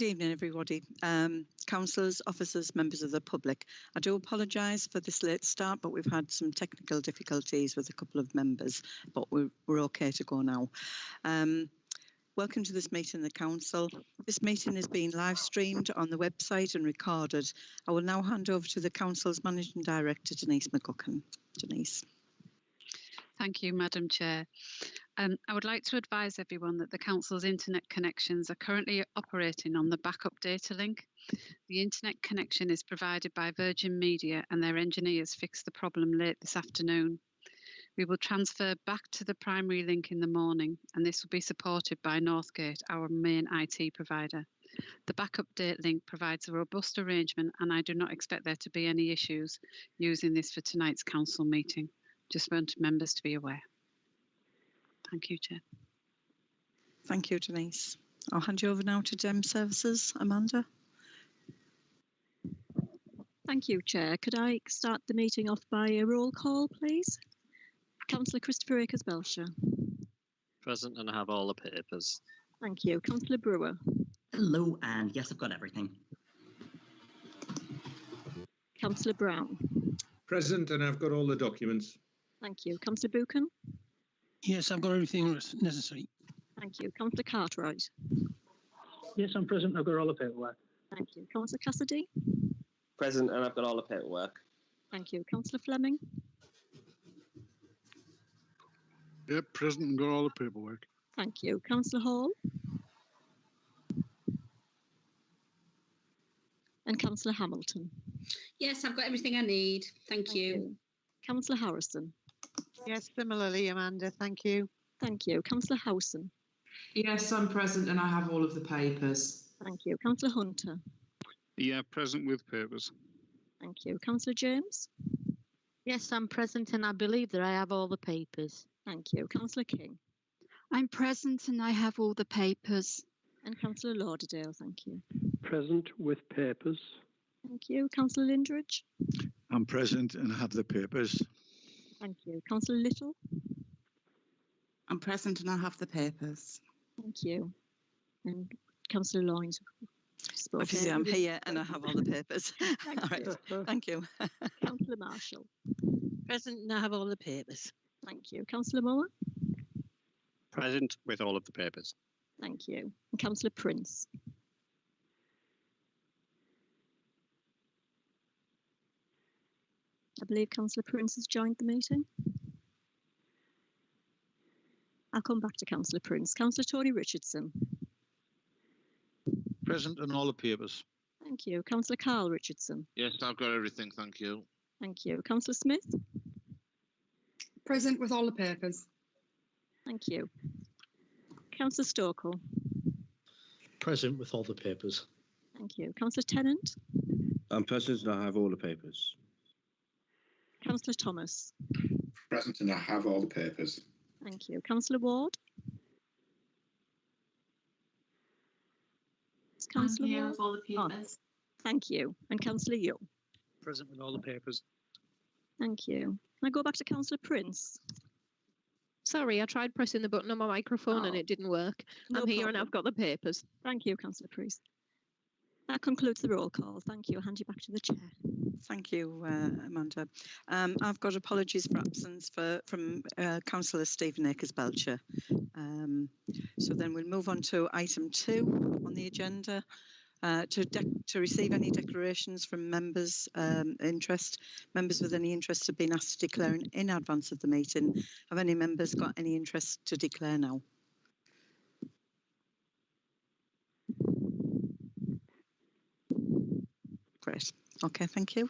Good evening, everybody. Councillors, officers, members of the public. I do apologise for this late start, but we've had some technical difficulties with a couple of members, but we're okay to go now. Welcome to this meeting of the Council. This meeting is being live streamed on the website and recorded. I will now hand over to the Council's Managing Director, Denise Mclaughlin. Denise. Thank you, Madam Chair. I would like to advise everyone that the Council's internet connections are currently operating on the backup data link. The internet connection is provided by Virgin Media and their engineers fixed the problem late this afternoon. We will transfer back to the primary link in the morning, and this will be supported by Northgate, our main IT provider. The backup data link provides a robust arrangement, and I do not expect there to be any issues using this for tonight's Council meeting. Just want members to be aware. Thank you, Chair. Thank you, Denise. I'll hand you over now to Dem Services. Amanda. Thank you, Chair. Could I start the meeting off by a roll call, please? Councillor Christopher Akers Belcher. Present and I have all the papers. Thank you. Councillor Brewer. Hello, and yes, I've got everything. Councillor Brown. Present and I've got all the documents. Thank you. Councillor Buchan. Yes, I've got everything necessary. Thank you. Councillor Cartwright. Yes, I'm present. I've got all the paperwork. Thank you. Councillor Cassidy. Present and I've got all the paperwork. Thank you. Councillor Fleming. Yep, present and got all the paperwork. Thank you. Councillor Hall. And Councillor Hamilton. Yes, I've got everything I need. Thank you. Councillor Harrison. Yes, similarly, Amanda. Thank you. Thank you. Councillor Howson. Yes, I'm present and I have all of the papers. Thank you. Councillor Hunter. Yeah, present with papers. Thank you. Councillor James. Yes, I'm present and I believe that I have all the papers. Thank you. Councillor King. I'm present and I have all the papers. And Councillor Lauderdale, thank you. Present with papers. Thank you. Councillor Lindridge. I'm present and I have the papers. Thank you. Councillor Little. I'm present and I have the papers. Thank you. And Councillor Loynes. Obviously, I'm here and I have all the papers. All right. Thank you. Councillor Marshall. Present and I have all the papers. Thank you. Councillor Moore. Present with all of the papers. Thank you. And Councillor Prince. I believe Councillor Prince has joined the meeting. I'll come back to Councillor Prince. Councillor Tony Richardson. Present and all the papers. Thank you. Councillor Carl Richardson. Yes, I've got everything. Thank you. Thank you. Councillor Smith. Present with all the papers. Thank you. Councillor Stokel. Present with all the papers. Thank you. Councillor Tennant. I'm present and I have all the papers. Councillor Thomas. Present and I have all the papers. Thank you. Councillor Ward. Councillor I'm here Ward. with all the papers. Oh, thank you. And Councillor Young. Present with all the papers. Thank you. Can I go back to Councillor Prince? Sorry, I tried pressing the button on my microphone and it didn't work. No I'm here problem. and I've got the papers. Thank you, Councillor Prince. That concludes the roll call. Thank you. I'll hand you back to the Chair. Thank you, Amanda. I've got apologies for absence from Councillor Stephen Akers Belcher. So then we'll move on to item 2 on the agenda. To receive any declarations from members members with any interest have been asked to declare in advance of the meeting. Have any members got any interest to declare now? Great. Okay, thank you.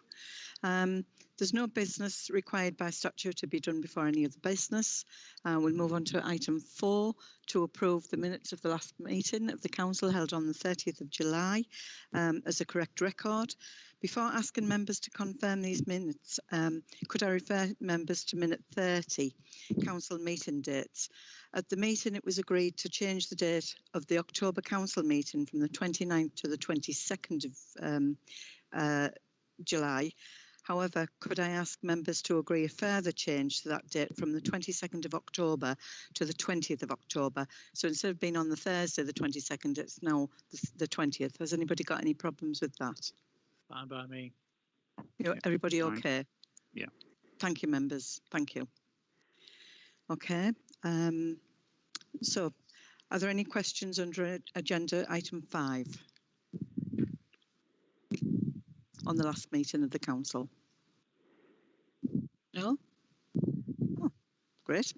There's no business required by statute to be done before any other business. We'll move on to item 4 to approve the minutes of the last meeting of the Council held on the 30th of July as a correct record. Before asking members to confirm these minutes, could I refer members to minute 30, Council meeting dates? At the meeting, it was agreed to change the date of the October Council meeting from the 29th to the 22nd of July. However, could I ask members to agree a further change to that date from the 22nd of October to the 20th of October? So instead of being on the Thursday, the 22nd, it's now the 20th. Has anybody got any problems with that? Fine by me. Everybody fine. okay? Yeah. Thank you, members. Thank you. Okay. So are there any questions under agenda item 5 on the last meeting of the council? No? Oh, great.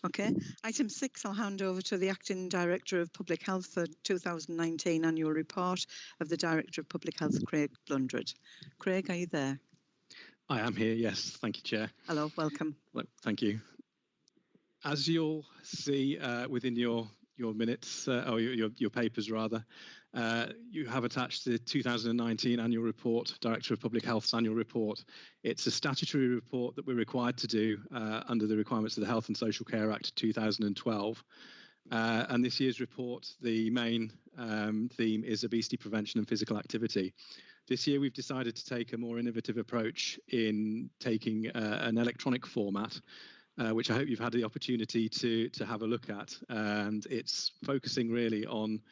Okay. Item 6, I'll hand over to the Acting Director of Public Health for 2019 annual report of the Director of Public Health, Craig Blundred. Craig, are you there? I am here, yes. Thank you, Chair. Hello, welcome. Well, thank you. As you'll see within your minutes, or your papers rather, you have attached the 2019 annual report, Director of Public Health's annual report. It's a statutory report that we're required to do under the requirements of the Health and Social Care Act 2012. And this year's report, the main theme is obesity prevention and physical activity. This year we've decided to take a more innovative approach in taking an electronic format, which I hope you've had the opportunity to have a look at. And it's focusing really on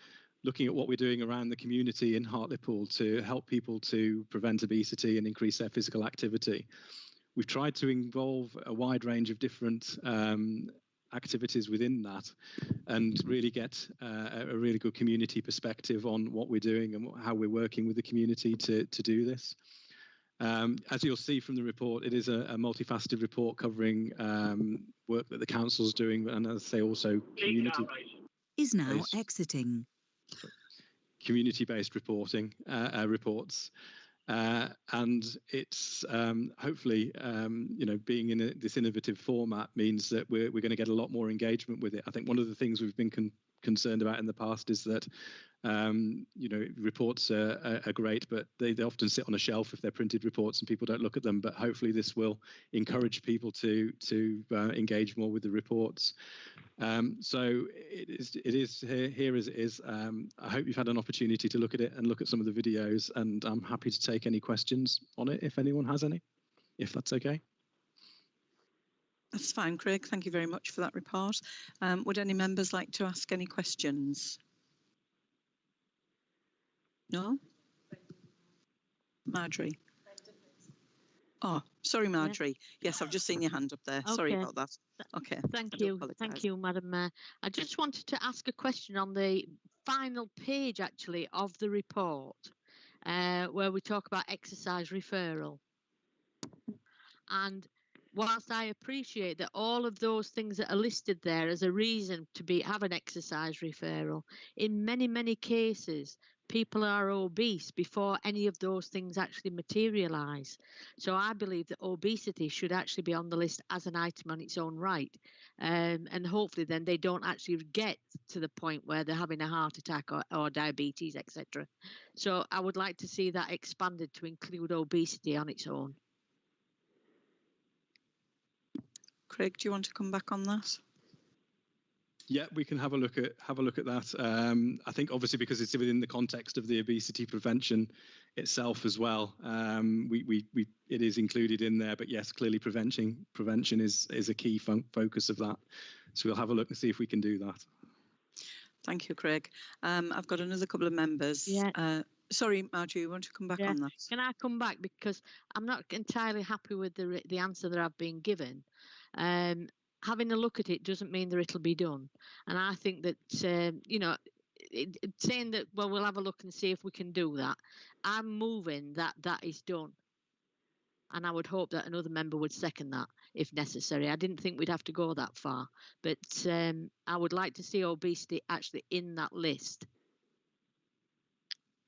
looking at what we're doing around the community in Hartlepool to help people to prevent obesity and increase their physical activity. We've tried to involve a wide range of different activities within that and really get a really good community perspective on what we're doing and how we're working with the community to do this. As you'll see from the report, it is a multifaceted report covering work that the council's doing, and as I say, also is now exiting. Community-based reporting reports, and it's hopefully being in this innovative format means that we're going to get a lot more engagement with it. I think one of the things we've been concerned about in the past is that reports are great, but they often sit on a shelf if they're printed reports and people don't look at them. But hopefully this will encourage people to engage more with the reports. So it is here as it is. I hope you've had an opportunity to look at it and look at some of the videos, and I'm happy to take any questions on it if anyone has any, if that's okay. That's fine, Craig. Thank you very much for that report. Would any members like to ask any questions? No? Marjorie. Oh, sorry, Marjorie. Yes, I've just seen your hand up there. Okay. Sorry about that. Okay. Thank you. Thank you, Madam Mayor. I just wanted to ask a question on the final page, actually, of the report, where we talk about exercise referral. And whilst I appreciate that all of those things that are listed there as a reason to have an exercise referral, in many, many cases, people are obese before any of those things actually materialise. So I believe that obesity should actually be on the list as an item on its own right. And hopefully then they don't actually get to the point where they're having a heart attack or diabetes, etc. So I would like to see that expanded to include obesity on its own. Craig, do you want to come back on that? Yeah, we can have a look at that. I think obviously because it's within the context of the obesity prevention itself as well. It is included in there, but yes, clearly prevention is a key focus of that. So we'll have a look and see if we can do that. Thank you, Craig. I've got another couple of members. Yeah. Sorry, Marjorie, you want to come back on that? Can I come back, because I'm not entirely happy with the answer that I've been given. Having a look at it doesn't mean that it'll be done. And I think that, saying that, well, we'll have a look and see if we can do that. I'm moving that is done. And I would hope that another member would second that if necessary. I didn't think we'd have to go that far. But I would like to see obesity actually in that list.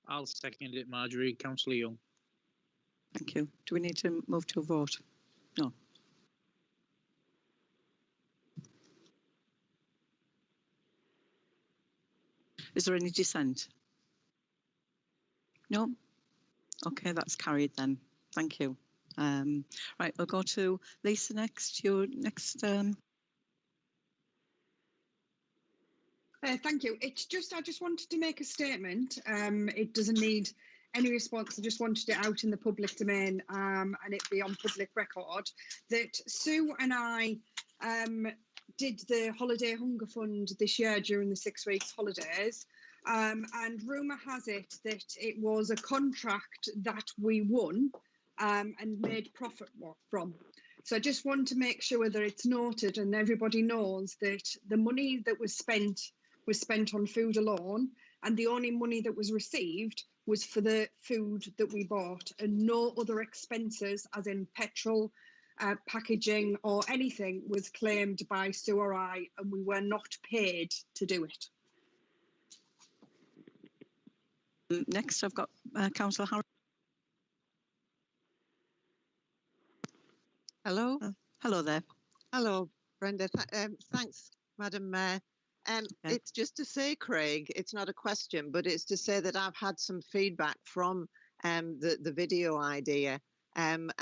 I'll second it, Marjorie. Councillor Young. Thank you. Do we need to move to a vote? No. Is there any dissent? No? Okay, that's carried then. Thank you. Right, we'll go to Lisa next. Your next. Thank you. It's just, I just wanted to make a statement. It doesn't need any response. I just wanted it out in the public domain and it be on public record that Sue and I did the Holiday Hunger Fund this year during the 6 weeks holidays. And rumour has it that it was a contract that we won and made profit from. So I just want to make sure that it's noted and everybody knows that the money that was spent on food alone, and the only money that was received was for the food that we bought, and no other expenses, as in petrol, packaging or anything, was claimed by Sue or I, and we were not paid to do it. Next, I've got Councillor Hra. Hello. Hello there. Hello, Brenda. Thanks, Madam Mayor. It's just to say, Craig, it's not a question, but it's to say that I've had some feedback from the video idea, and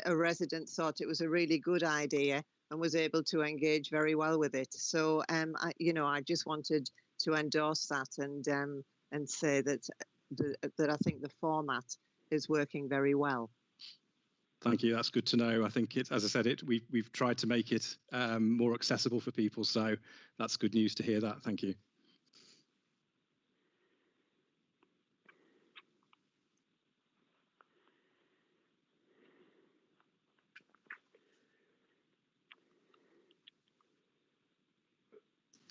a resident thought it was a really good idea and was able to engage very well with it. So, I just wanted to endorse that and say that I think the format is working very well. Thank you. That's good to know. I think as I said, we've tried to make it more accessible for people. So that's good news to hear that. Thank you.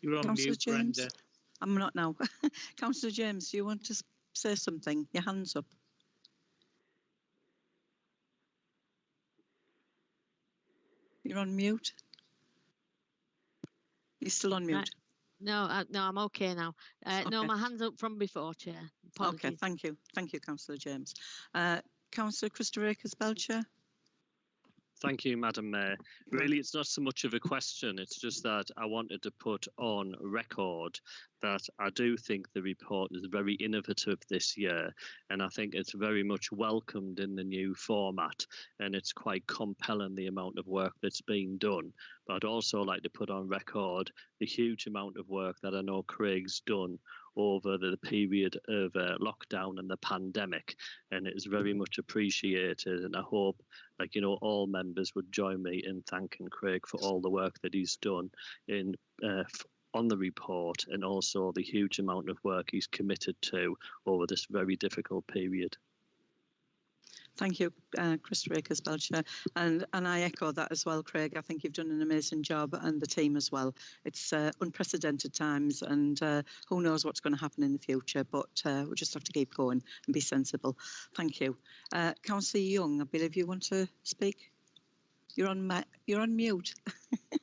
You're on Councillor mute, James. Brenda. I'm not now. Councillor James, do you want to say something? Your hand's up. You're on mute. You're still on mute. No, no, I'm okay now. No, Okay. my hand's up from before, Chair. Apologies. Okay, thank you. Thank you, Councillor James. Councillor Christopher Akers Belcher. Thank you, Madam Mayor. Really, it's not so much of a question. It's just that I wanted to put on record that I do think the report is very innovative this year, and I think it's very much welcomed in the new format, and it's quite compelling, the amount of work that's being done. But I'd also like to put on record the huge amount of work that I know Craig's done over the period of lockdown and the pandemic, and it is very much appreciated, and I hope, all members would join me in thanking Craig for all the work that he's done on the report, and also the huge amount of work he's committed to over this very difficult period. Thank you, Christopher Akers Belcher, and I echo that as well, Craig. I think you've done an amazing job, and the team as well. It's unprecedented times, and who knows what's going to happen in the future, but we'll just have to keep going and be sensible. Thank you. Councillor Young, I believe you want to speak. You're on mute.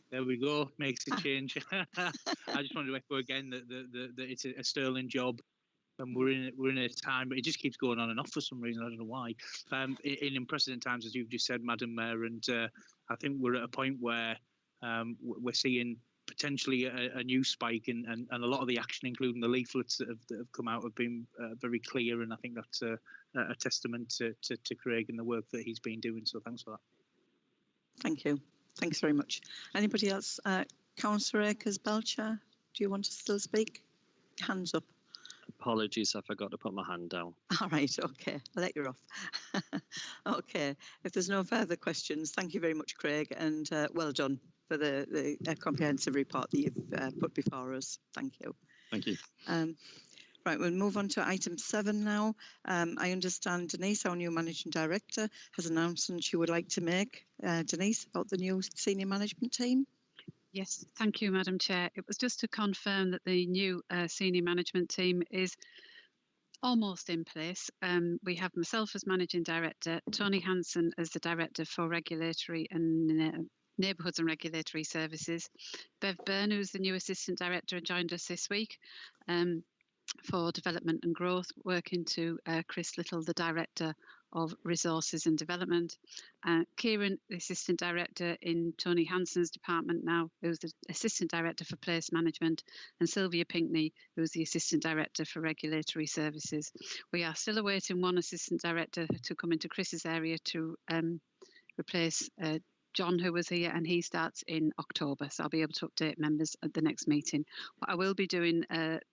There we go. Makes a change. I just wanted to echo again that it's a sterling job. And we're in a time, but it just keeps going on and off for some reason. I don't know why. In unprecedented times, as you've just said, Madam Mayor, and I think we're at a point where we're seeing potentially a new spike, and a lot of the action, including the leaflets that have come out, have been very clear. And I think that's a testament to Craig and the work that he's been doing. So thanks for that. Thank you. Thanks very much. Anybody else? Councillor Akers Belcher, do you want to still speak? Hands up. Apologies, I forgot to put my hand down. All right, okay, I'll let you off. Okay, if there's no further questions, thank you very much, Craig, and well done for the comprehensive report that you've put before us. Thank you. Thank you. Right, we'll move on to item 7 now. I understand Denise, our new Managing Director, has an announcement she would like to make. Denise, about the new senior management team. Yes, thank you, Madam Chair. It was just to confirm that the new senior management team is almost in place. We have myself as Managing Director, Tony Hanson as the Director for Regulatory and Neighbourhoods and Regulatory Services, Bev Byrne, who's the new Assistant Director, joined us this week for Development and Growth, working to Chris Little, the Director of Resources and Development, Kieran, the Assistant Director in Tony Hanson's department now, who's the Assistant Director for Place Management, and Sylvia Pinkney, who's the Assistant Director for Regulatory Services. We are still awaiting one Assistant Director to come into Chris's area to replace John, who was here, and he starts in October. So I'll be able to update members at the next meeting. What I will be doing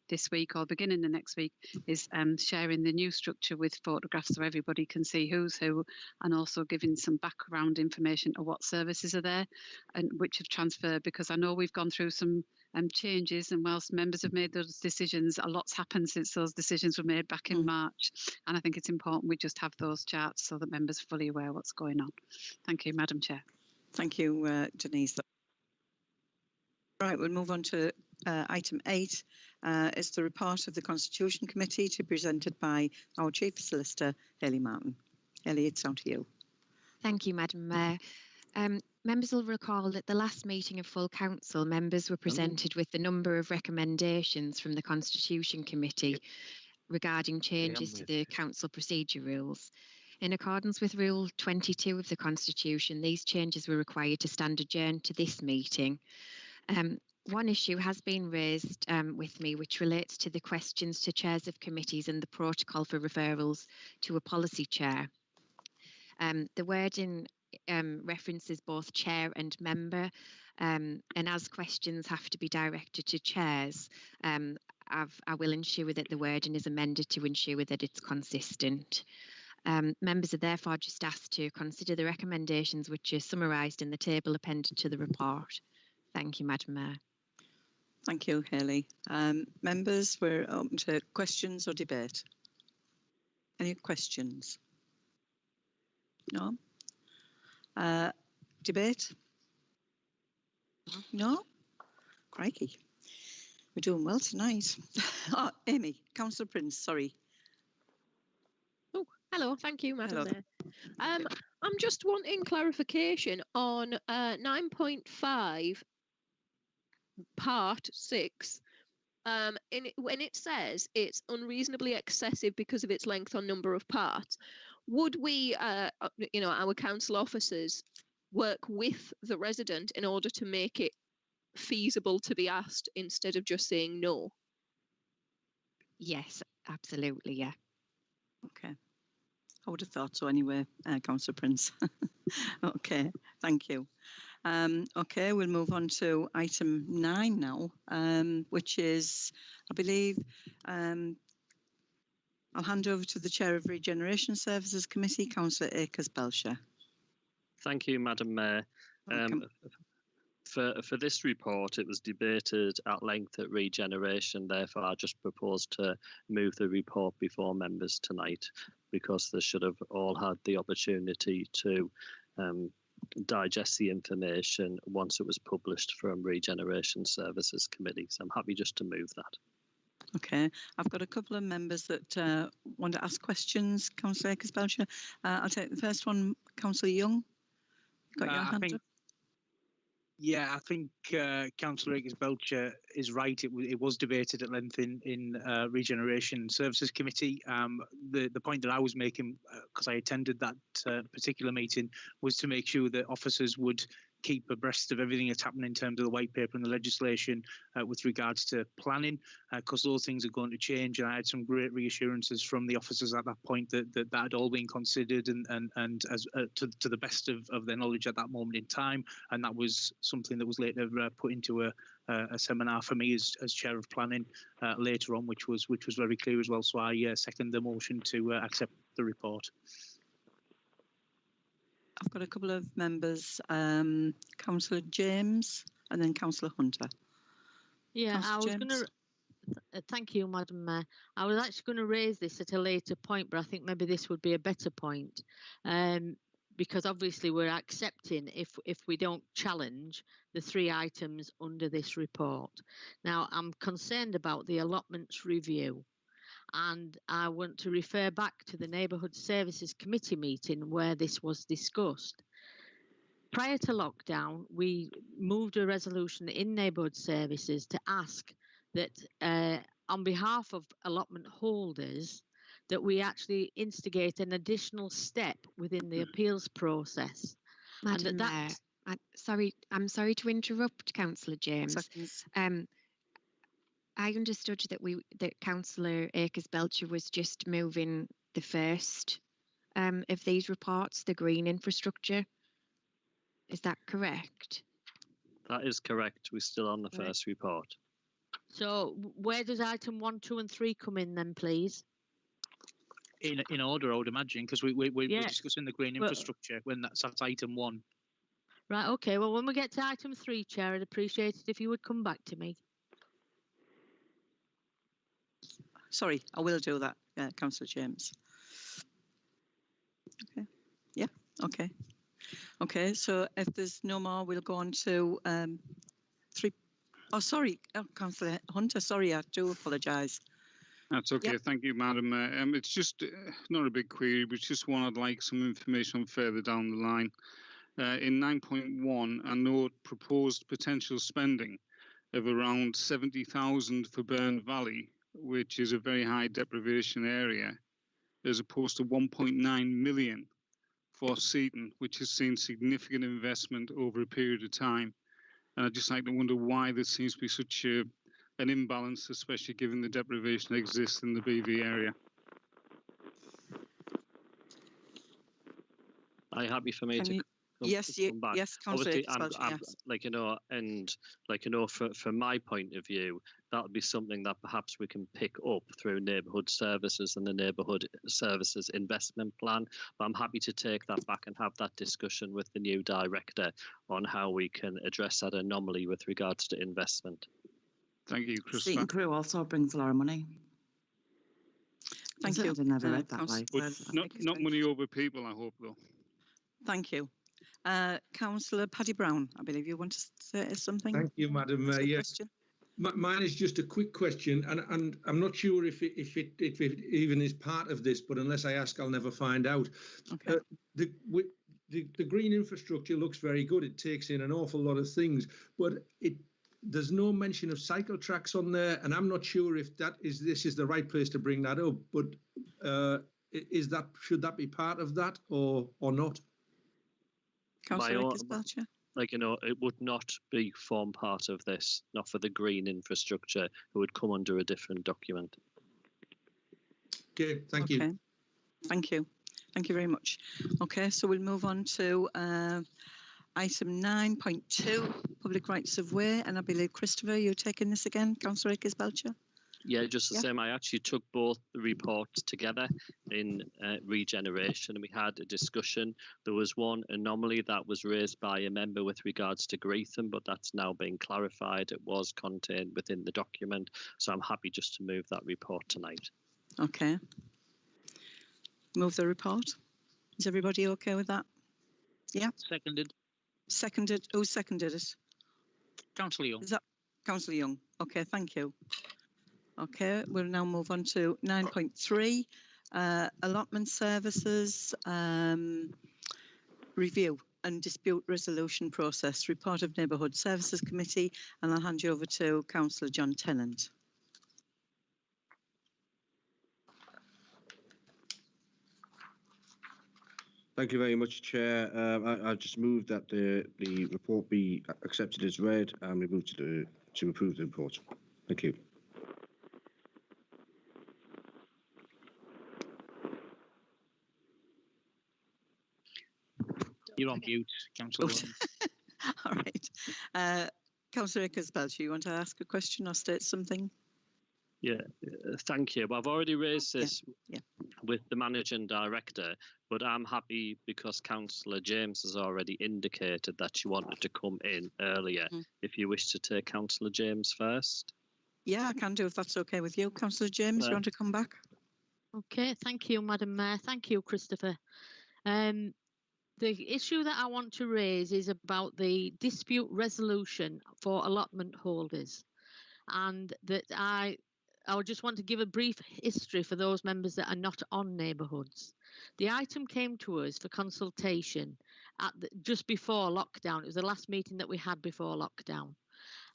this week, or beginning the next week, is sharing the new structure with photographs so everybody can see who's who, and also giving some background information of what services are there and which have transferred, because I know we've gone through some changes, and whilst members have made those decisions, a lot's happened since those decisions were made back in March, and I think it's important we just have those charts so that members are fully aware what's going on. Thank you, Madam Chair. Thank you, Denise. Right, we'll move on to item 8. It's the report of the Constitution Committee to be presented by our Chief Solicitor, Hayley Martin. Hayley, it's down to you. Thank you, Madam Mayor. Members will recall that the last meeting of full council, members were presented with a number of recommendations from the Constitution Committee regarding changes to the council procedure rules. In accordance with Rule 22 of the Constitution, these changes were required to stand adjourned to this meeting. One issue has been raised with me, which relates to the questions to chairs of committees and the protocol for referrals to a policy chair. The wording references both chair and member, and as questions have to be directed to chairs, I will ensure that the wording is amended to ensure that it's consistent. Members are therefore just asked to consider the recommendations which are summarised in the table appended to the report. Thank you, Madam Mayor. Thank you, Hayley. Members, we're open to questions or debate. Any questions? No? Debate? No? Crikey. We're doing well tonight. Oh, Amy, Councillor Prince, sorry. Oh, hello. Thank you, Madam Hello. Mayor. I'm just wanting clarification on 9.5 part 6. When it says it's unreasonably excessive because of its length or number of parts, would we, our council officers, work with the resident in order to make it feasible to be asked instead of just saying no? Yes, absolutely, yeah. Okay. I would have thought so anyway, Councillor Prince. Okay, thank you. Okay, we'll move on to item 9 now, which is, I believe, I'll hand over to the Chair of Regeneration Services Committee, Councillor Akers Belcher. Thank you, Madam Mayor. For this report, it was debated at length at Regeneration. Therefore, I just propose to move the report before members tonight, because they should have all had the opportunity to digest the information once it was published from Regeneration Services Committee. So I'm happy just to move that. Okay, I've got a couple of members that want to ask questions. Councillor Akers Belcher. I'll take the first one. Councillor Young, you got your hand up? Yeah, I think Councillor Akers Belcher is right. It was debated at length in Regeneration Services Committee. The point that I was making, because I attended that particular meeting, was to make sure that officers would keep abreast of everything that's happening in terms of the white paper and the legislation with regards to planning, because those things are going to change. And I had some great reassurances from the officers at that point that had all been considered and as to the best of their knowledge at that moment in time. And that was something that was later put into a seminar for me as chair of planning later on, which was very clear as well. So I second the motion to accept the report. I've got a couple of members, Councillor James and then Councillor Hunter. Yeah, Councillor I was James. going to. Thank you, Madam Mayor. I was actually going to raise this at a later point, but I think maybe this would be a better point, because obviously we're accepting if we don't challenge the 3 items under this report. Now, I'm concerned about the allotments review. And I want to refer back to the Neighbourhood Services Committee meeting where this was discussed. Prior to lockdown, we moved a resolution in Neighbourhood Services to ask that on behalf of allotment holders, that we actually instigate an additional step within the appeals process. Madam Mayor, I'm sorry to interrupt, Councillor James. I understood that Councillor Akers Belcher was just moving the first of these reports, the green infrastructure. Is that correct? That is correct. We're still on the Right. first report. So where does item 1, 2 and 3 come in then, please? In order, I would imagine, because we're Yeah. discussing the green Well- infrastructure when that's at item 1. Right, okay. Well, when we get to item 3, Chair, I'd appreciate it if you would come back to me. Sorry, I will do that, Councillor James. Okay. Yeah. Okay. Okay. So if there's no more, we'll go on to 3. Oh, sorry, Councillor Hunter. Sorry, I do apologise. That's okay. Yep. Thank you, Madam Mayor. It's just not a big query, but just one I'd like some information on further down the line. In 9.1, I note proposed potential spending of around 70,000 for Burn Valley, which is a very high deprivation area, as opposed to 1.9 million for Seaton, which has seen significant investment over a period of time. And I'd just like to wonder why there seems to be such an imbalance, especially given the deprivation that exists in the BV area. Are you happy for me Can to you- come back? yes, Councillor Obviously, Akers, I'm yes. like, from my point of view, that would be something that perhaps we can pick up through neighbourhood services and the neighbourhood services investment plan. But I'm happy to take that back and have that discussion with the new director on how we can address that anomaly with regards to investment. Thank you, Seaton Christopher. Crew also brings a lot of money. Thank Is you. it? I never read that Councillor- place. But not money over people, I hope, though. Thank you. Councillor Paddy Brown, I believe you want to say something. Thank you, Madam Mayor. Yes. Mine is just a quick question, and I'm not sure if it even is part of this, but unless I ask, I'll never find out. Okay. The green infrastructure looks very good. It takes in an awful lot of things, but there's no mention of cycle tracks on there, and I'm not sure if this is the right place to bring that up. But should that be part of that or not? Councillor Belcher. It would not form part of this, not for the green infrastructure. It would come under a different document. Okay, thank you. Thank you. Thank you very much. Okay, so we'll move on to item 9.2, public rights of way, and I believe, Christopher, you're taking this again, Councillor Akers Belcher? Yeah, just the same. I actually took both the reports together in regeneration, and we had a discussion. There was one anomaly that was raised by a member with regards to Greetham, but that's now been clarified. It was contained within the document, so I'm happy just to move that report tonight. Okay. Move the report. Is everybody okay with that? Yeah. Seconded. Seconded. Who seconded it? Councillor Young. Is that Councillor Young? Okay, thank you. Okay, we'll now move on to 9.3, allotment services, review and dispute resolution process, report of Neighbourhood Services Committee, and I'll hand you over to Councillor John Tennant. Thank you very much, Chair. I just move that the report be accepted as read and we move to approve the report. Thank you. You're on mute, Councillor. All right. Councillor Akers Belcher, you want to ask a question or state something? Yeah, thank you. I've already raised this with the managing director, but I'm happy because Councillor James has already indicated that she wanted to come in earlier. If you wish to take Councillor James first. Yeah, I can do if that's okay with you. Councillor James, you want to come back? Okay, thank you, Madam Mayor. Thank you, Christopher. The issue that I want to raise is about the dispute resolution for allotment holders, and that I would just want to give a brief history for those members that are not on neighbourhoods. The item came to us for consultation just before lockdown. It was the last meeting that we had before lockdown,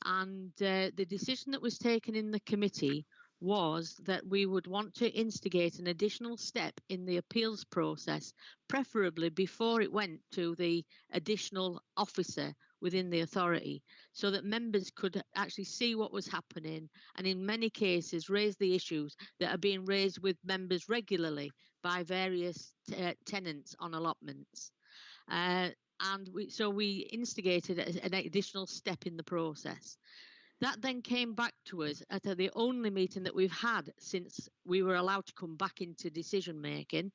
and the decision that was taken in the committee was that we would want to instigate an additional step in the appeals process, preferably before it went to the additional officer within the authority, so that members could actually see what was happening and in many cases raise the issues that are being raised with members regularly by various tenants on allotments. and we instigated an additional step in the process. That then came back to us at the only meeting that we've had since we were allowed to come back into decision making,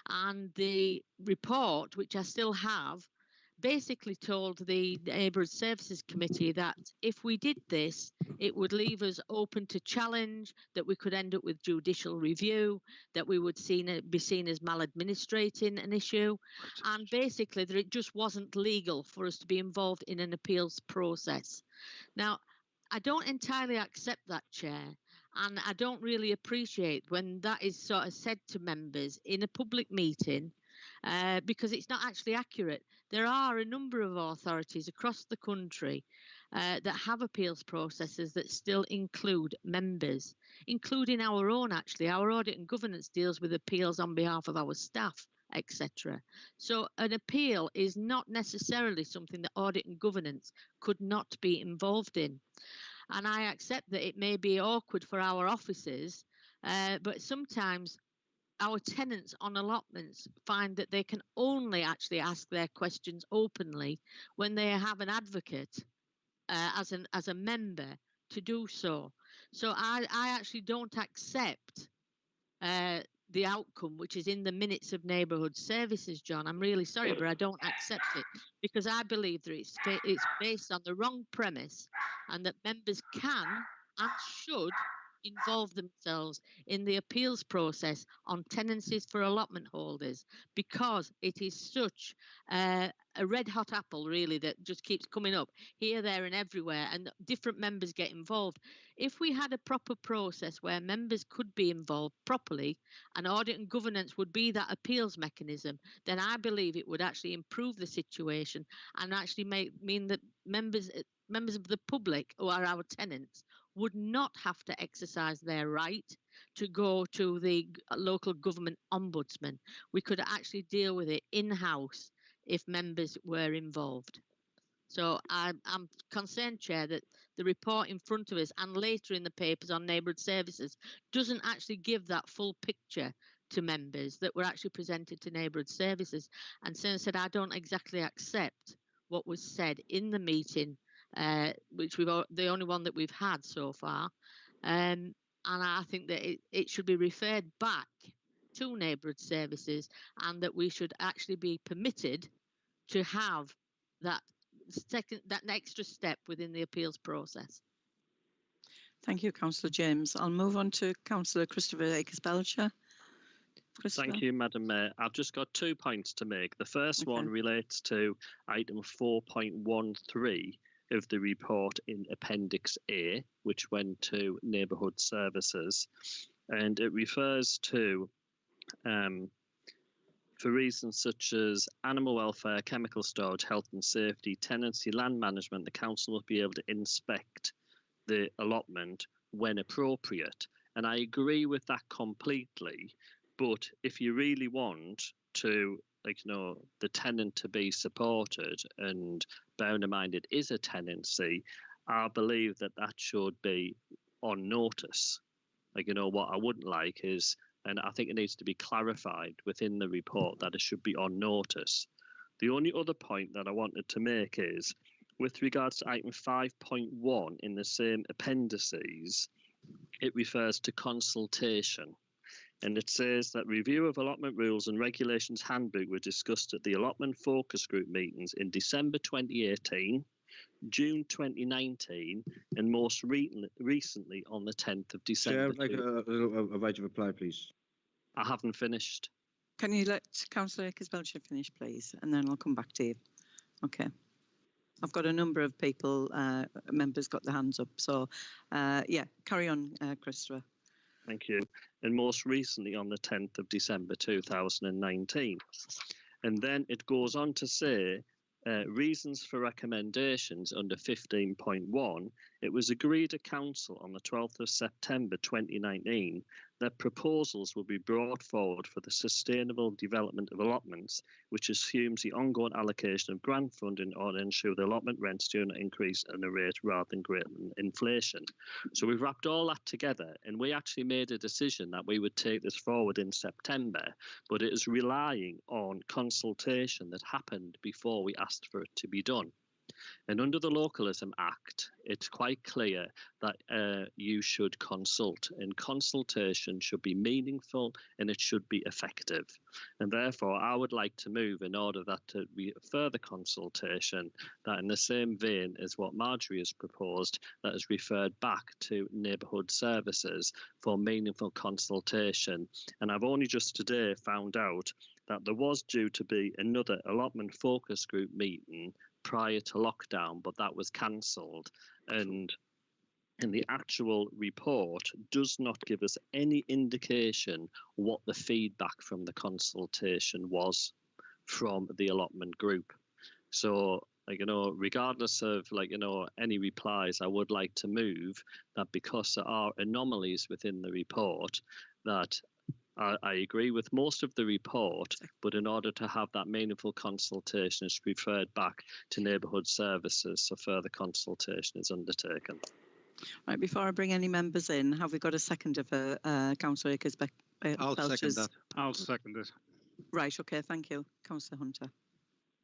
and the report, which I still have, basically told the Neighbourhood Services Committee that if we did this, it would leave us open to challenge, that we could end up with judicial review, that we would be seen as maladministrating an issue, and basically that it just wasn't legal for us to be involved in an appeals process. Now, I don't entirely accept that, Chair, and I don't really appreciate when that is sort of said to members in a public meeting, because it's not actually accurate. There are a number of authorities across the country that have appeals processes that still include members, including our own, actually. Our audit and governance deals with appeals on behalf of our staff, etc. So an appeal is not necessarily something that audit and governance could not be involved in. And I accept that it may be awkward for our officers, but sometimes our tenants on allotments find that they can only actually ask their questions openly when they have an advocate as a member to do so. So I actually don't accept the outcome, which is in the minutes of neighbourhood services, John. I'm really sorry, but I don't accept it, because I believe that it's based on the wrong premise, and that members can and should involve themselves in the appeals process on tenancies for allotment holders, because it is such a red hot apple, really, that just keeps coming up here, there and everywhere, and different members get involved. If we had a proper process where members could be involved properly, and audit and governance would be that appeals mechanism, then I believe it would actually improve the situation and actually mean that members of the public, who are our tenants, would not have to exercise their right to go to the local government ombudsman. We could actually deal with it in-house if members were involved. So I'm concerned, Chair, that the report in front of us and later in the papers on neighbourhood services doesn't actually give that full picture to members that were actually presented to neighbourhood services. And so said, I don't exactly accept what was said in the meeting, which the only one that we've had so far, and I think that it should be referred back to neighbourhood services, and that we should actually be permitted to have that extra step within the appeals process. Thank you, Councillor James. I'll move on to Councillor Christopher Akers Belcher. Thank you, Madam Mayor. I've just got 2 points to make. The first one relates to item 4.13 of the report in Appendix A, which went to Neighbourhood Services, and it refers to for reasons such as animal welfare, chemical storage, health and safety, tenancy, land management, the council must be able to inspect the allotment when appropriate. And I agree with that completely. But if you really want to, the tenant to be supported, and bearing in mind it is a tenancy, I believe that should be on notice. What I wouldn't like is, and I think it needs to be clarified within the report, that it should be on notice. The only other point that I wanted to make is, with regards to item 5.1 in the same appendices, it refers to consultation. And it says that review of allotment rules and regulations handbook were discussed at the allotment focus group meetings in December 2018, June 2019, and most recently on the 10th of December. Chair, I'd like a right of reply, please. I haven't finished. Can you let Councillor Akers Belcher finish, please? And then I'll come back to you. Okay. I've got a number of people, members got their hands up. So, yeah, carry on, Christopher. Thank you. And most recently on the 10th of December 2019. And then it goes on to say, reasons for recommendations under 15.1, it was agreed at Council on the 12th of September 2019 that proposals will be brought forward for the sustainable development of allotments, which assumes the ongoing allocation of grant funding in order to ensure the allotment rents do not increase at a rate rather than greater than inflation. So we've wrapped all that together, and we actually made a decision that we would take this forward in September, but it is relying on consultation that happened before we asked for it to be done. And under the Localism Act, it's quite clear that you should consult, and consultation should be meaningful and it should be effective. And therefore, I would like to move, in order that to be further consultation, that in the same vein as what Marjorie has proposed, that is referred back to neighbourhood services for meaningful consultation. And I've only just today found out that there was due to be another allotment focus group meeting prior to lockdown, but that was cancelled. And the actual report does not give us any indication what the feedback from the consultation was from the allotment group. So, like, regardless of, any replies, I would like to move that, because there are anomalies within the report, that I agree with most of the report, but in order to have that meaningful consultation, it's referred back to neighbourhood services, so further consultation is undertaken. Right, before I bring any members in, have we got a second of Councillor Akers? I'll second that. I'll second it. Right, okay, thank you. Councillor Hunter.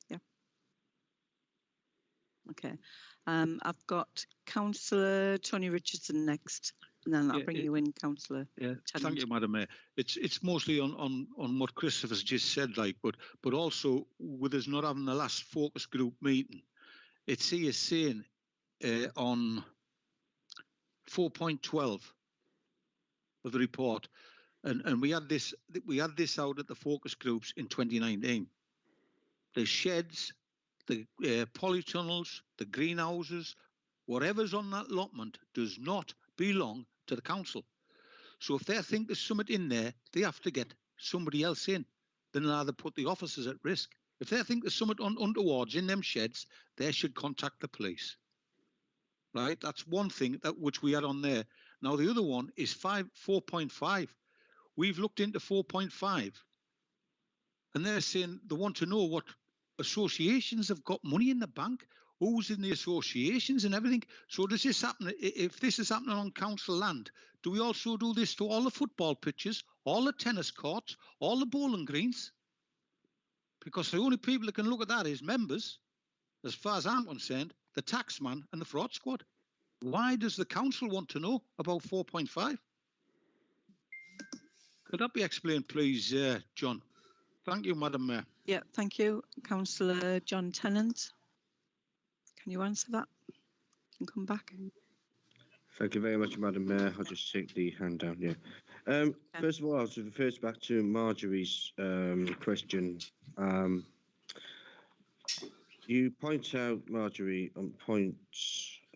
Yeah. Okay. I've got Councillor Tony Richardson next. And then I'll bring you in, Councillor. Yeah, thank you, Madam Mayor. It's mostly on what Christopher's just said, but also with us not having the last focus group meeting. It's here saying on 4.12 of the report, and we had this out at the focus groups in 2019. The sheds, the polytunnels, the greenhouses, whatever's on that allotment does not belong to the council. So if they think there's something in there, they have to get somebody else in. Then they'll either put the officers at risk. If they think there's something untoward in them sheds, they should contact the police. Right? That's one thing which we had on there. Now the other one is 4.5. We've looked into 4.5, and they're saying they want to know what associations have got money in the bank, who's in the associations and everything. So does this happen? If this is happening on council land, do we also do this to all the football pitches, all the tennis courts, all the bowling greens? Because the only people that can look at that is members, as far as I'm concerned, the taxman and the fraud squad. Why does the council want to know about 4.5? Could that be explained, please, John? Thank you, Madam Mayor. Yeah, thank you. Councillor John Tennant. Can you answer that? You can come back. Thank you very much, Madam Mayor. I'll just take the hand down here. First of all, I'll refer back to Marjorie's question. You point out, Marjorie, on point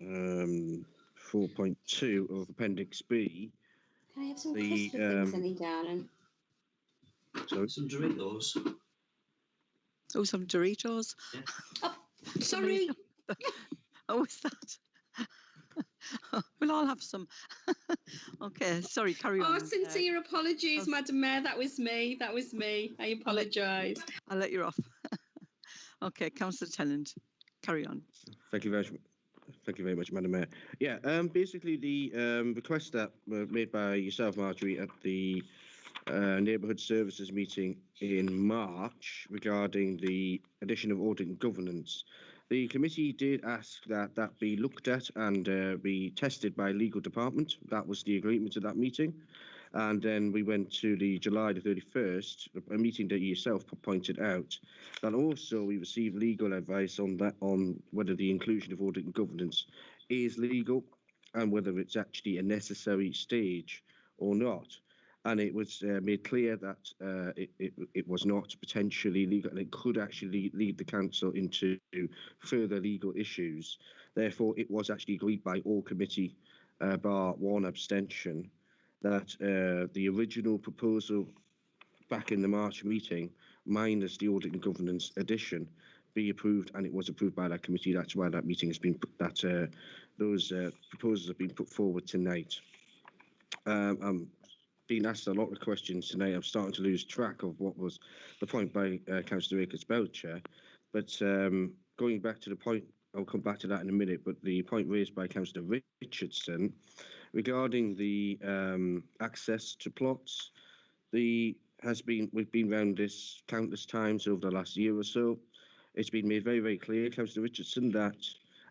4.2 of Appendix B. Can I have some custard things, any darling? Sorry? Some Doritos. Oh, some Doritos. Yeah. Oh, sorry. Oh, is that? We'll all have some. Okay, sorry, carry on. Oh, sincere apologies, Madam Mayor. That was me. That was me. I apologise. I'll let you off. Okay, Councillor Tennant, carry on. Thank you very much. Thank you very much, Madam Mayor. Yeah, basically the requests that were made by yourself, Marjorie, at the Neighbourhood Services meeting in March regarding the addition of audit and governance. The committee did ask that that be looked at and be tested by legal department. That was the agreement at that meeting. And then we went to the July the 31st, a meeting that you yourself pointed out, that also we received legal advice on that, on whether the inclusion of audit and governance is legal and whether it's actually a necessary stage or not. And it was made clear that it was not potentially legal, and it could actually lead the council into further legal issues. Therefore, it was actually agreed by all committee, bar one abstention, that the original proposal back in the March meeting, minus the audit and governance addition, be approved, and it was approved by that committee. That's why that meeting has been those proposals have been put forward tonight. been asked a lot of questions tonight. I'm starting to lose track of what was the point by Councillor Akers Belcher. But going back to the point, I'll come back to that in a minute, but the point raised by Councillor Richardson regarding the access to plots, we've been round this countless times over the last year or so. It's been made very, very clear, Councillor Richardson, that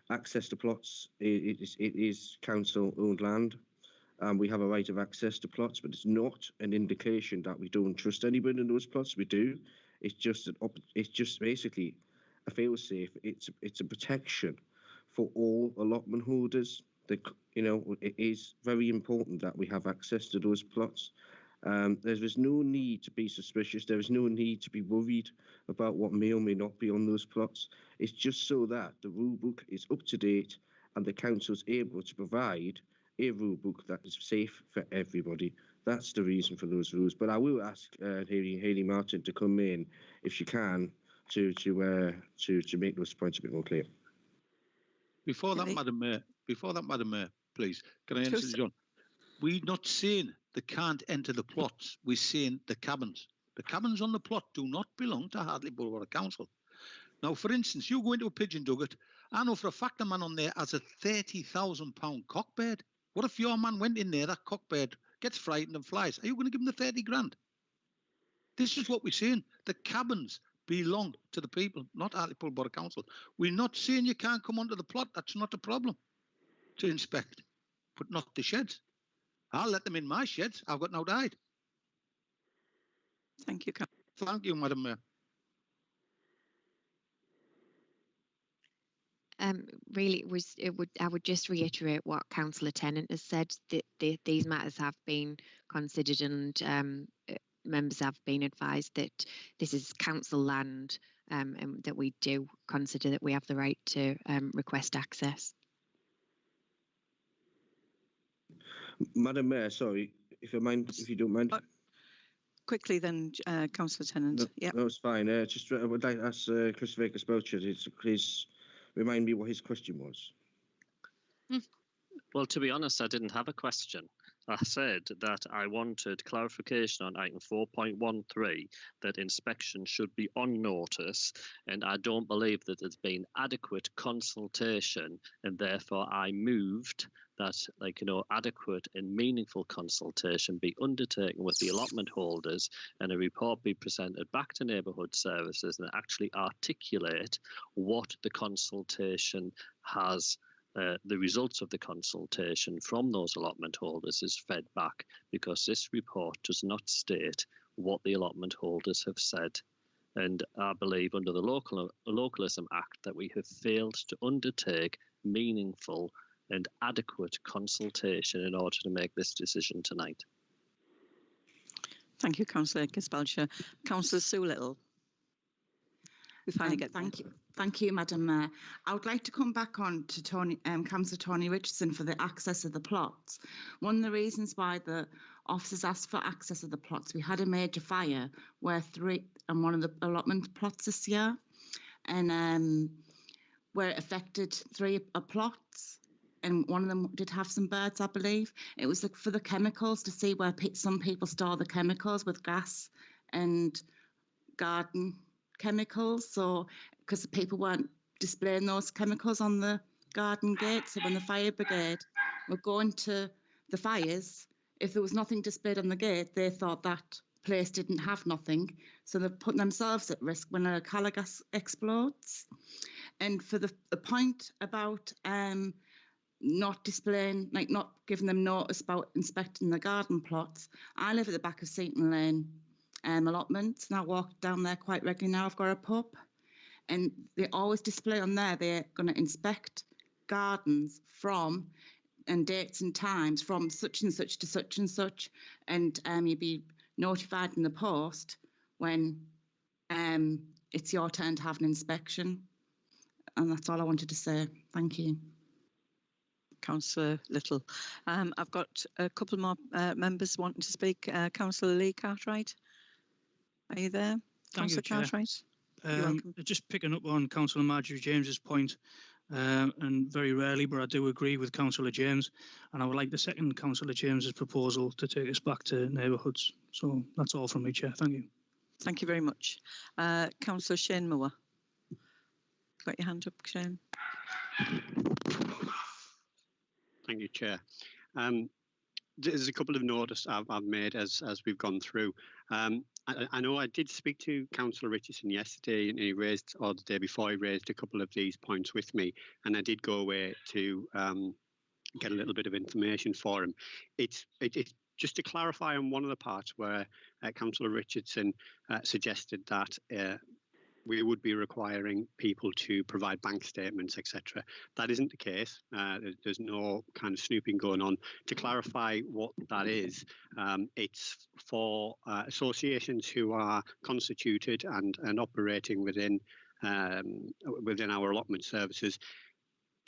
access to plots, it is council-owned land. We have a right of access to plots, but it's not an indication that we don't trust anybody in those plots. We do. It's just basically a fail-safe. It's a protection for all allotment holders. That, you know, it is very important that we have access to those plots. There is no need to be suspicious. There is no need to be worried about what may or may not be on those plots. It's just so that the rule book is up to date and the council is able to provide a rule book that is safe for everybody. That's the reason for those rules. But I will ask Hayley Martin to come in, if she can, to make those points a bit more clear. Before that, Madam Mayor, please, can I answer John? We're not saying they can't enter the plots. We're saying the cabins. The cabins on the plot do not belong to Hartlepool Borough Council. Now, for instance, you go into a pigeon nugget. I know for a fact the man on there has a £30,000 cockbird. What if your man went in there, that cockbird gets frightened and flies? Are you going to give him the 30 grand? This is what we're saying. The cabins belong to the people, not Hartlepool Borough Council. We're not saying you can't come onto the plot. That's not a problem to inspect, but not the sheds. I'll let them in my sheds. I've got no hide. Thank you. Thank you, Madam Mayor. Really, I would just reiterate what Councillor Tennant has said, that these matters have been considered and members have been advised that this is council land and that we do consider that we have the right to request access. Madam Mayor, sorry, if you don't mind. Quickly then, Councillor Tennant. No, no, it's fine. I would like to ask Christopher Akers Belcher to please remind me what his question was. Well, to be honest, I didn't have a question. I said that I wanted clarification on item 4.13, that inspection should be on notice, and I don't believe that there's been adequate consultation, and therefore I moved that, adequate and meaningful consultation be undertaken with the allotment holders and a report be presented back to neighbourhood services and actually articulate what the consultation has. The results of the consultation from those allotment holders is fed back, because this report does not state what the allotment holders have said. And I believe under the Localism Act that we have failed to undertake meaningful and adequate consultation in order to make this decision tonight. Thank you, Councillor Akers Belcher. Councillor Sue Little. We finally get Thank you, Madam Mayor. I would like to come back on to Councillor Tony Richardson for the access of the plots. One of the reasons why the officers asked for access of the plots, we had a major fire where one of the allotment plots this year, and where it affected 3 plots, and one of them did have some birds, I believe. It was for the chemicals, to see where some people store the chemicals with gas and garden chemicals, so because the people weren't displaying those chemicals on the garden gate. So when the fire brigade were going to the fires, if there was nothing displayed on the gate, they thought that place didn't have nothing, so they're putting themselves at risk when a colour gas explodes. And for the point about not displaying, not giving them notice about inspecting the garden plots, I live at the back of Seaton Lane allotments, and I walk down there quite regularly now. I've got a pub, and they always display on there they're going to inspect gardens from and dates and times from such and such to such and such, and you'll be notified in the post when it's your turn to have an inspection. And that's all I wanted to say. Thank you. Councillor Little. I've got a couple more members wanting to speak. Councillor Lee Cartwright, are you there? Thank you, Councillor Cartwright. Just picking up on Councillor Marjorie James's point and very rarely, but I do agree with Councillor James, and I would like to second Councillor James's proposal to take us back to neighbourhoods. So that's all from me, Chair. Thank you. Thank you very much. Councillor Shane Moore. Got your hand up, Shane. Thank you, Chair. There's a couple of notes I've made as we've gone through. I know I did speak to Councillor Richardson yesterday, and he raised, or the day before, he raised a couple of these points with me, and I did go away to get a little bit of information for him. It's just to clarify on one of the parts where Councillor Richardson suggested that we would be requiring people to provide bank statements, etc. That isn't the case. There's no kind of snooping going on. To clarify what that is, it's for associations who are constituted and operating within our allotment services.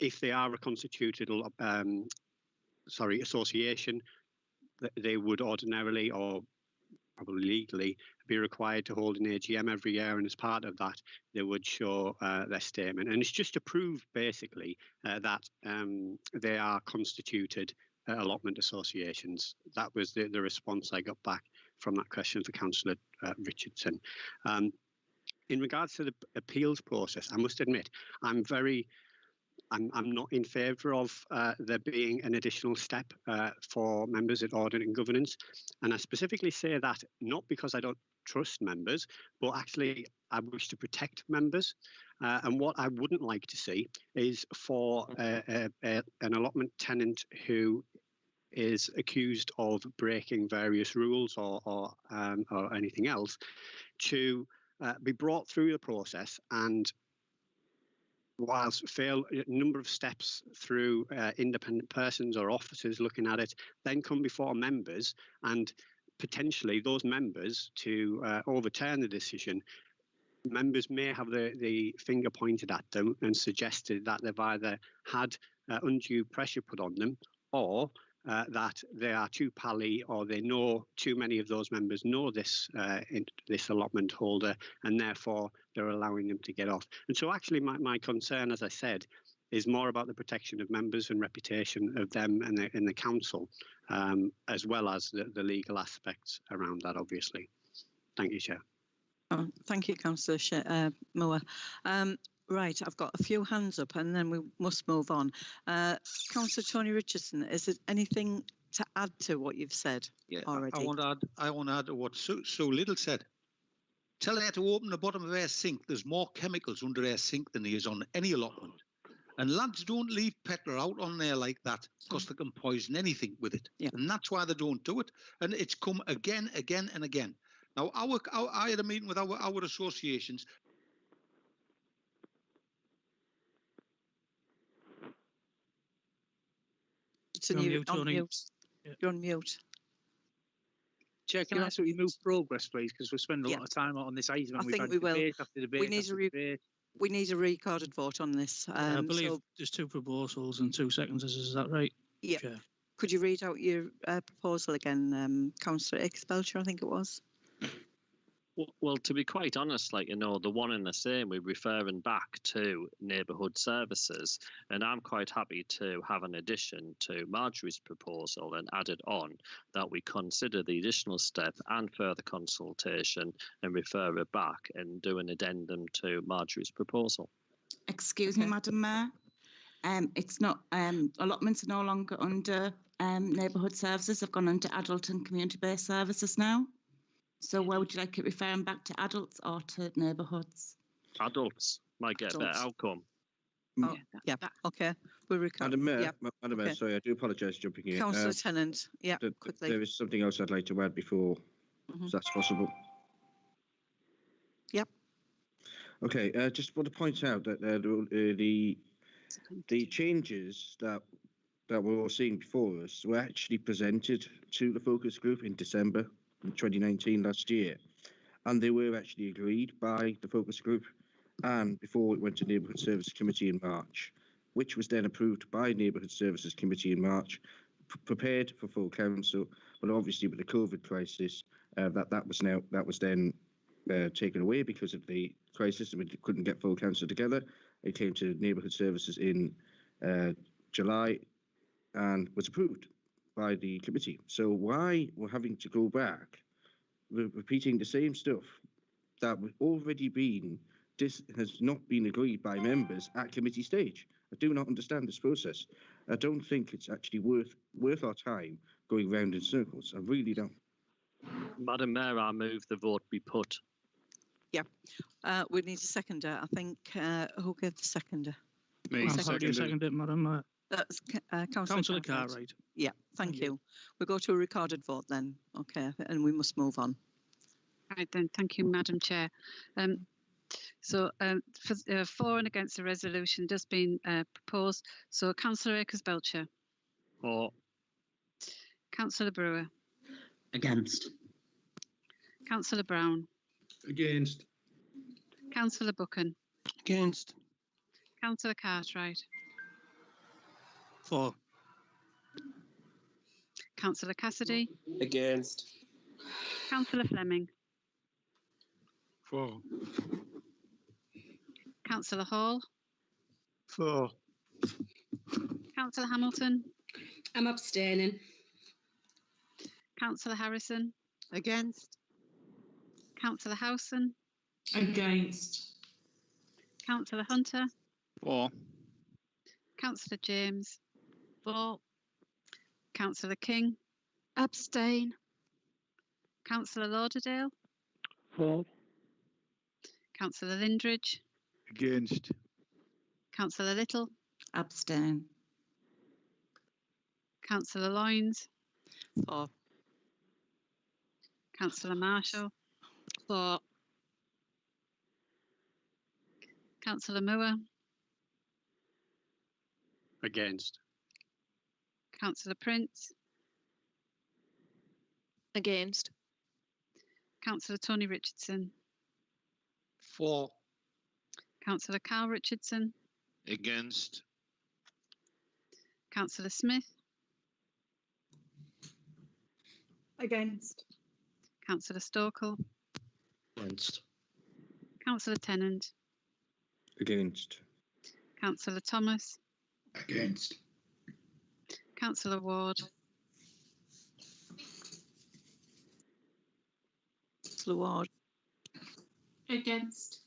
If they are a constituted association, they would ordinarily, or probably legally, be required to hold an AGM every year, and as part of that they would show their statement, and it's just to prove basically that they are constituted allotment associations. That was the response I got back from that question for Councillor Richardson. In regards to the appeals process, I must admit I'm not in favour of there being an additional step for members at audit and governance, and I specifically say that not because I don't trust members, but actually I wish to protect members. And what I wouldn't like to see is for an allotment tenant who is accused of breaking various rules or anything else to be brought through the process, and whilst fail a number of steps through independent persons or officers looking at it, then come before members, and potentially those members to overturn the decision. Members may have the finger pointed at them and suggested that they've either had undue pressure put on them, or that they are too pally, or they know too many of those members know this allotment holder, and therefore they're allowing them to get off. And so actually my concern, as I said, is more about the protection of members and reputation of them and the council, as well as the legal aspects around that, obviously. Thank you, Chair. Oh, thank you, Councillor Moore. Right, I've got a few hands up, and then we must move on. Councillor Tony Richardson, is there anything to add to what you've said already? I want to add to what Sue Little said. Tell her to open the bottom of her sink. There's more chemicals under her sink than there is on any allotment. And lads, don't leave petrol out on there like that, because they can poison anything with it. Yeah. And that's why they don't do it. And it's come again and again. Now, I had a meeting with our associations. You're on mute. You're on mute. Chair, can I ask that we move progress, please, because we're spending a lot of time on this item. I think we will. We need a recorded vote on this. I believe there's two proposals and 2 seconds. Is that right? Yeah. Chair? Could you read out your proposal again, Councillor Akers Belcher, I think it was? Well, to be quite honest, the one and the same, we're referring back to neighbourhood services, and I'm quite happy to have an addition to Marjorie's proposal and add it on that we consider the additional step and further consultation and refer it back and do an addendum to Marjorie's proposal. Excuse me, Madam Mayor. It's not allotments are no longer under neighbourhood services. They've gone under adult and community-based services now. So where would you like it referring back to adults or to neighbourhoods? Adults might get a better outcome. Oh, yeah, okay. We'll record. Madam Mayor, sorry, I do apologise for jumping in. Councillor Tennant, quickly. There is something else I'd like to add before, if that's possible. Yep. Okay, just want to point out that the changes that we're all seeing before us were actually presented to the focus group in December 2019, last year, and they were actually agreed by the focus group, and before it went to Neighbourhood Services Committee in March, which was then approved by Neighbourhood Services Committee in March, prepared for full council. But obviously with the COVID crisis, that was then taken away because of the crisis, and we couldn't get full council together, It came to neighbourhood services in July and was approved by the committee. So why we're having to go back, repeating the same stuff that we've already been, this has not been agreed by members at committee stage. I do not understand this process. I don't think it's actually worth our time going round in circles. I really don't. Madam Mayor, I move the vote be put. Yeah, we need a seconder. I think who gave the seconder? Me, second it, Madam. That's Councillor Cartwright. Yeah, thank you. We go to a recorded vote then. Okay, and we must move on. Right then, thank you, Madam Chair. For for and against the resolution just been proposed. So Councillor Akers Belcher. For. Councillor Brewer. Against. Councillor Brown. Against. Councillor Buchan. Against. Councillor Cartwright. For. Councillor Cassidy. Against. Councillor Fleming. For. Councillor Hall. For. Councillor Hamilton. I'm abstaining. Councillor Harrison. Against. Councillor Howson. Against. Councillor Hunter. For. Councillor James. For. Councillor King. Abstain. Councillor Lauderdale. For. Councillor Lindridge. Against. Councillor Little. Abstain. Councillor Loynes. For. Councillor Marshall. For. Councillor Moore. Against. Councillor Prince. Against. Councillor Tony Richardson. For. Councillor Carl Richardson. Against. Councillor Smith. Against. Councillor Stokel. Against. Councillor Tennant. Against. Councillor Thomas. Against. Councillor Ward. Councillor Ward. Against.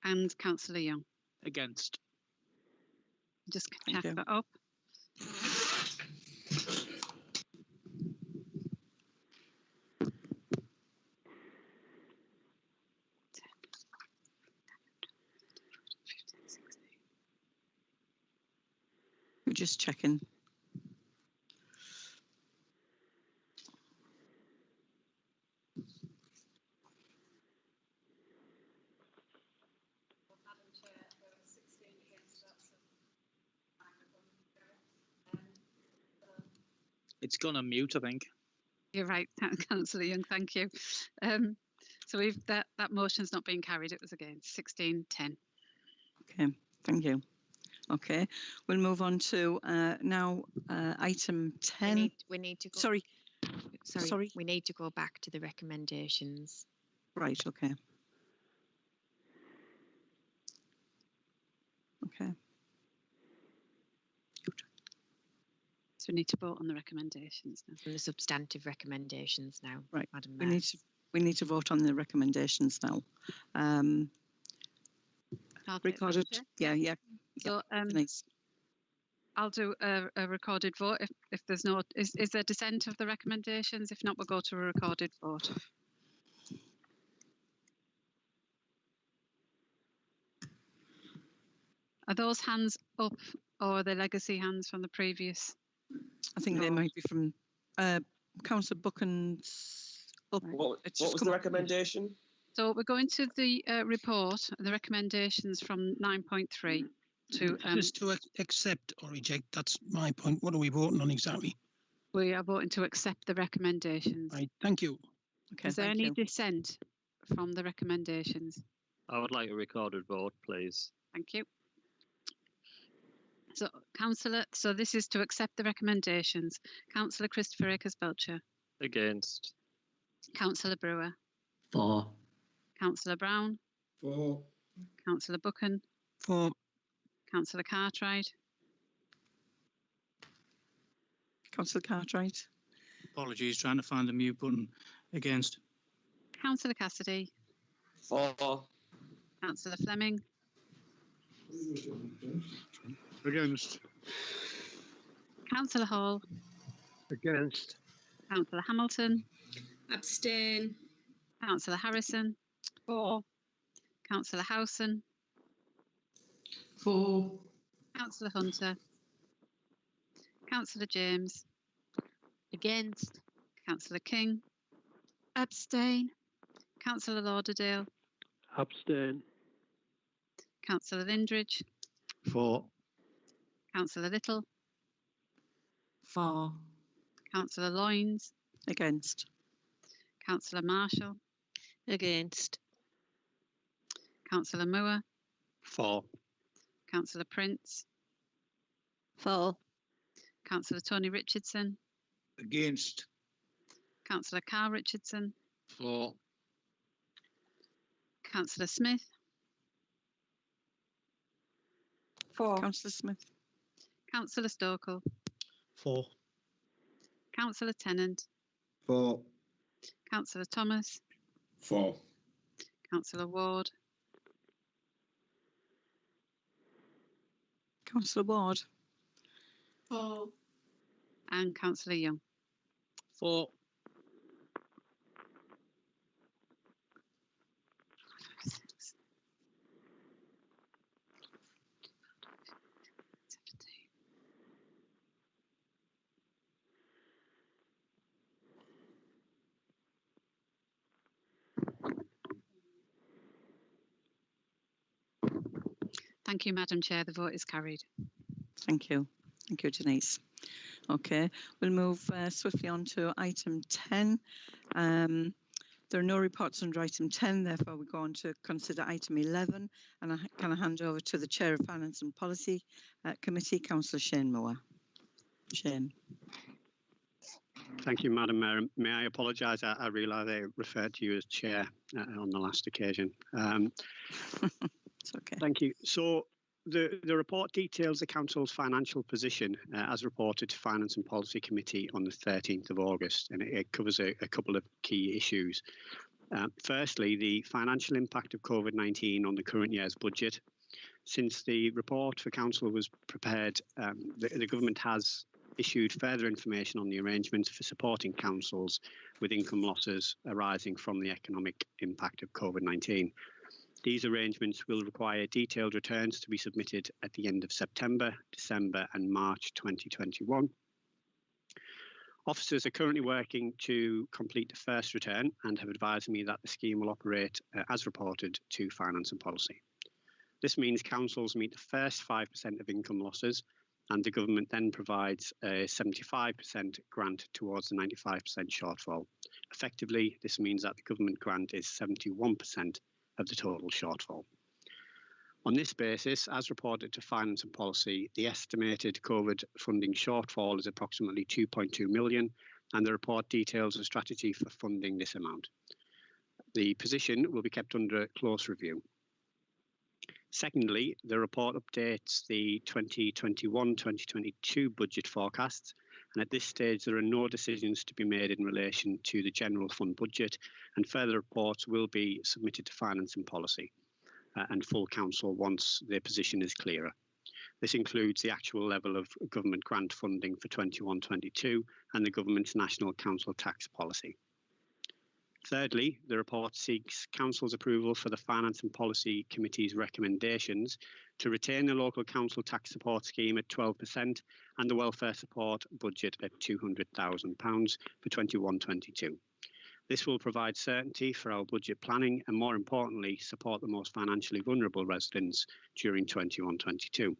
And Councillor Young. Against. Just Thank check you. that up. We're just checking. It's gone on mute, I think. You're right, Councillor Young, thank you. So we've that motion's not been carried, it was against 16-10. Okay, thank you. Okay, we'll move on to now item 10. We need to go. Sorry. Sorry. We need to go back to the recommendations. Right, okay. Okay. So we need to vote on the recommendations now. The substantive recommendations now, Right. Madam We Mayor. need to vote on the recommendations now. I'll take that, Recorded. Chair. Yeah. So Denise. I'll do a recorded vote if there's no, is there dissent of the recommendations? If not, we'll go to a recorded vote. Are those hands up or are they legacy hands from the previous? I think they might be from Councillor Buchan's up. What It's just was come the up. recommendation? So we're going to the report and the recommendations from 9.3 to Just to accept or reject, that's my point. What are we voting on exactly? we are voting to accept the recommendations. Right, thank you. Okay, Is there thank any you. dissent from the recommendations? I would like a recorded vote, please. Thank you. So, Councillor, so this is to accept the recommendations. Councillor Christopher Akers Belcher. Against. Councillor Brewer. For. Councillor Brown. For. Councillor Buchan. For. Councillor Cartwright. Councillor Cartwright. Apologies, trying to find the mute button. Against. Councillor Cassidy. For. Councillor Fleming. Against. Councillor Hall. Against. Councillor Hamilton. Abstain. Councillor Harrison. For. Councillor Howson. For. Councillor Hunter. Councillor James. Against. Councillor King. Abstain. Councillor Lauderdale. Abstain. Councillor Lindridge. For. Councillor Little. For. Councillor Loynes. Against. Councillor Marshall. Against. Councillor Moore. For. Councillor Prince. For. Councillor Tony Richardson. Against. Councillor Carl Richardson. For. Councillor Smith. For. Councillor Smith. Councillor Stokel. For. Councillor Tennant. For. Councillor Thomas. For. Councillor Ward. Councillor Ward. For. And Councillor Young. For. Thank you, Madam Chair. The vote is carried. Thank you. Thank you, Denise. Okay, we'll move swiftly on to item 10. There are no reports under item 10, therefore we go on to consider item 11, and I hand over to the Chair of Finance and Policy Committee, Councillor Shane Moore. Shane. Thank you, Madam Mayor. May I apologise? I realise I referred to you as Chair on the last occasion. It's okay. Thank you. So the report details the Council's financial position as reported to Finance and Policy Committee on the 13th of August, and it covers a couple of key issues. Firstly, the financial impact of COVID-19 on the current year's budget. Since the report for Council was prepared, the Government has issued further information on the arrangements for supporting councils with income losses arising from the economic impact of COVID-19. These arrangements will require detailed returns to be submitted at the end of September, December and March 2021. Officers are currently working to complete the first return and have advised me that the scheme will operate as reported to Finance and Policy. This means councils meet the first 5% of income losses, and the Government then provides a 75% grant towards the 95% shortfall. Effectively, this means that the Government grant is 71% of the total shortfall. On this basis, as reported to Finance and Policy, the estimated COVID funding shortfall is approximately 2.2 million, and the report details a strategy for funding this amount. The position will be kept under close review. Secondly, the report updates the 2021-2022 budget forecasts, and at this stage there are no decisions to be made in relation to the general fund budget, and further reports will be submitted to Finance and Policy and full Council once their position is clearer. This includes the actual level of government grant funding for 21-22 and the Government's National Council Tax Policy. Thirdly, the report seeks Council's approval for the Finance and Policy Committee's recommendations to retain the local council tax support scheme at 12% and the welfare support budget at £200,000 for 21-22. This will provide certainty for our budget planning and, more importantly, support the most financially vulnerable residents during 21-22.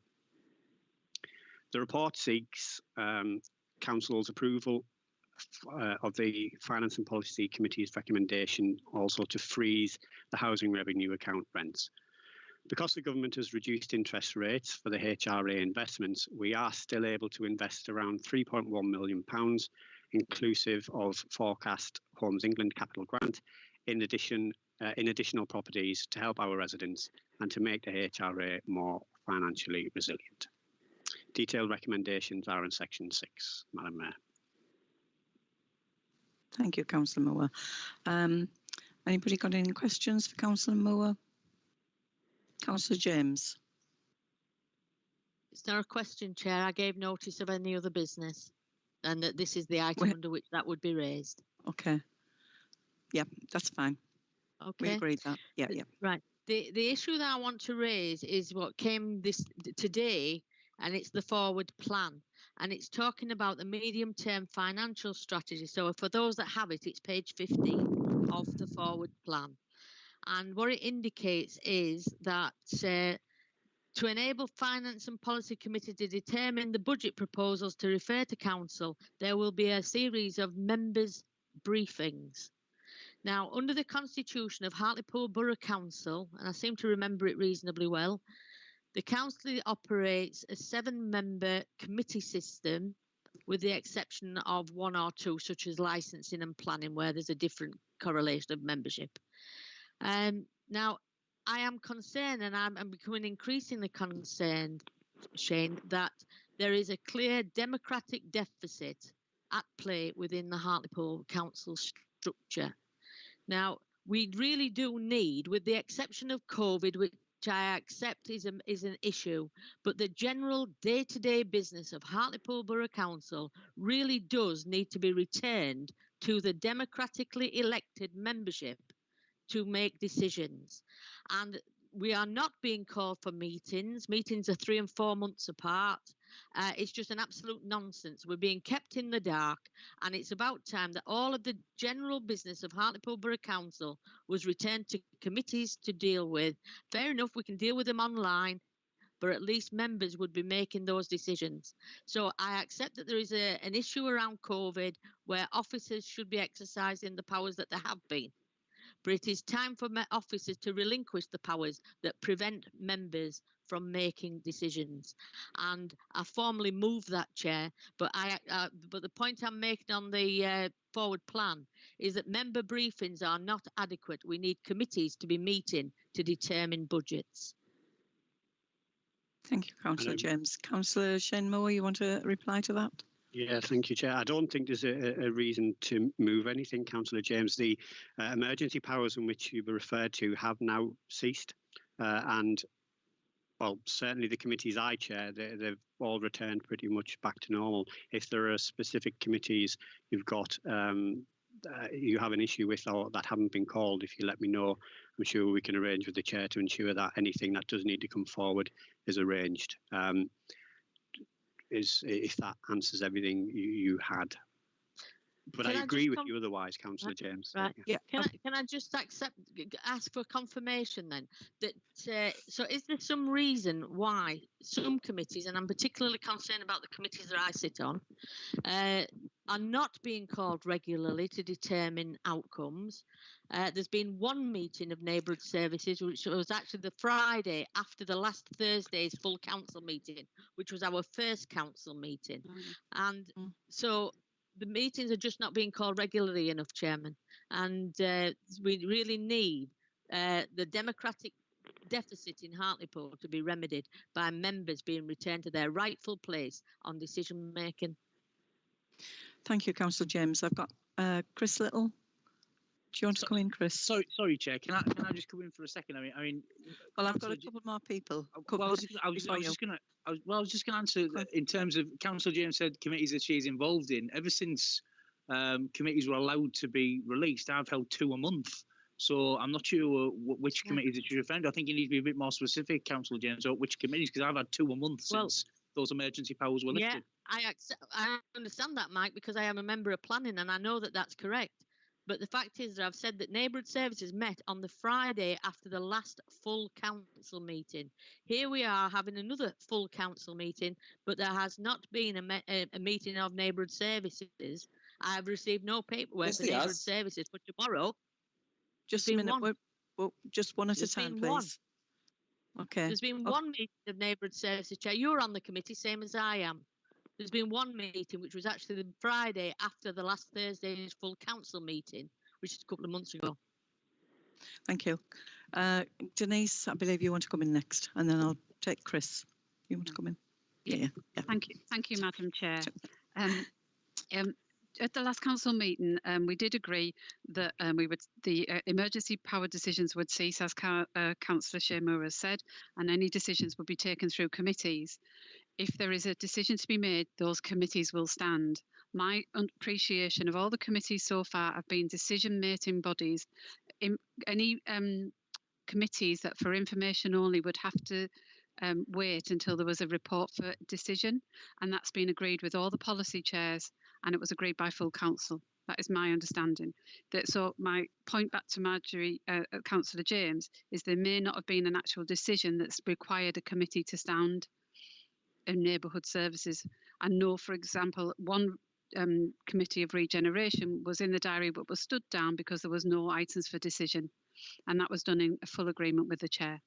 The report seeks Council's approval of the Finance and Policy Committee's recommendation also to freeze the housing revenue account rents. Because the Government has reduced interest rates for the HRA investments, we are still able to invest around £3.1 million, inclusive of forecast Homes England capital grant, in additional properties to help our residents and to make the HRA more financially resilient. Detailed recommendations are in section 6, Madam Mayor. Thank you, Councillor Moore. Anybody got any questions for Councillor Moore? Councillor James. It's not a question, Chair. I gave notice of any other business, and that this is the item under which that would be raised. Okay. Yeah, that's fine. Okay. We agreed that. Yeah, yeah. Right. The issue that I want to raise is what came today, and it's the forward plan. And it's talking about the medium-term financial strategy. So for those that have it, it's page 15 of the forward plan. And what it indicates is that to enable Finance and Policy Committee to determine the budget proposals to refer to Council, there will be a series of members' briefings. Now, under the constitution of Hartlepool Borough Council, and I seem to remember it reasonably well, the council operates a 7-member committee system, with the exception of 1 or 2, such as licensing and planning, where there's a different correlation of membership. Now, I am concerned, and I'm becoming increasingly concerned, Shane, that there is a clear democratic deficit at play within the Hartlepool Council structure. Now, we really do need, with the exception of COVID, which I accept is an issue, but the general day-to-day business of Hartlepool Borough Council really does need to be returned to the democratically elected membership to make decisions. And we are not being called for meetings. Meetings are 3 and 4 months apart. It's just an absolute nonsense. We're being kept in the dark, and it's about time that all of the general business of Hartlepool Borough Council was returned to committees to deal with. Fair enough, we can deal with them online, but at least members would be making those decisions. So I accept that there is an issue around COVID where officers should be exercising the powers that they have been. But it is time for officers to relinquish the powers that prevent members from making decisions. And I formally move that, Chair. But but the point I'm making on the forward plan is that member briefings are not adequate. We need committees to be meeting to determine budgets. Thank you, Councillor James. Councillor Shane Moore, you want to reply to that? Yeah, thank you, Chair. I don't think there's a reason to move anything, Councillor James. The emergency powers in which you were referred to have now ceased, and well, certainly the committees I chair, they've all returned pretty much back to normal. If there are specific committees you've got, you have an issue with or that haven't been called, if you let me know, I'm sure we can arrange with the Chair to ensure that anything that does need to come forward is arranged. If that answers everything you had. But I agree with you otherwise, Councillor James. Right. Yeah. Can I just ask for confirmation then that so is there some reason why some committees, and I'm particularly concerned about the committees that I sit on, are not being called regularly to determine outcomes? There's been one meeting of neighbourhood services, which was actually the Friday after the last Thursday's full council meeting, which was our first council meeting. And so the meetings are just not being called regularly enough, Chairman. And we really need the democratic deficit in Hartlepool to be remedied by members being returned to their rightful place on decision making. Thank you, Councillor James. I've got Chris Little. Do you want to come in, Chris? Sorry, Chair. Can I just come in for a second? I mean. Well, I've got a couple more people. Well, I was just going to answer in terms of Councillor James said committees that she's involved in. Ever since committees were allowed to be released, I've held 2 a month. So I'm not sure which committees that she's referring to. I think you need to be a bit more specific, Councillor James, or which committees, because I've had 2 a month since those emergency powers were lifted. Yeah, I understand that, Mike, because I am a member of planning and I know that that's correct. But the fact is that I've said that neighbourhood services met on the Friday after the last full council meeting. Here we are having another full council meeting, but there has not been a meeting of neighbourhood services. I've received no paperwork for neighbourhood services for tomorrow. Just a minute. Well, just one at a time, please. Okay. There's been one meeting of neighbourhood services, Chair. You're on the committee, same as I am. There's been one meeting, which was actually the Friday after the last Thursday's full council meeting, which is a couple of months ago. Thank you. Denise, I believe you want to come in next, and then I'll take Chris. You want to come in? Yeah. Thank you, Madam Chair. At the last council meeting, we did agree that the emergency power decisions would cease, as Councillor Seymour has said, and any decisions would be taken through committees. If there is a decision to be made, those committees will stand. My appreciation of all the committees so far have been decision-making bodies. Any committees that for information only would have to wait until there was a report for decision, and that's been agreed with all the policy chairs, and it was agreed by full council. That is my understanding. So my point back to Marjorie, Councillor James, is there may not have been an actual decision that's required a committee to stand in neighbourhood services. I know, for example, one committee of regeneration was in the diary but was stood down because there was no items for decision, and that was done in a full agreement with the chair.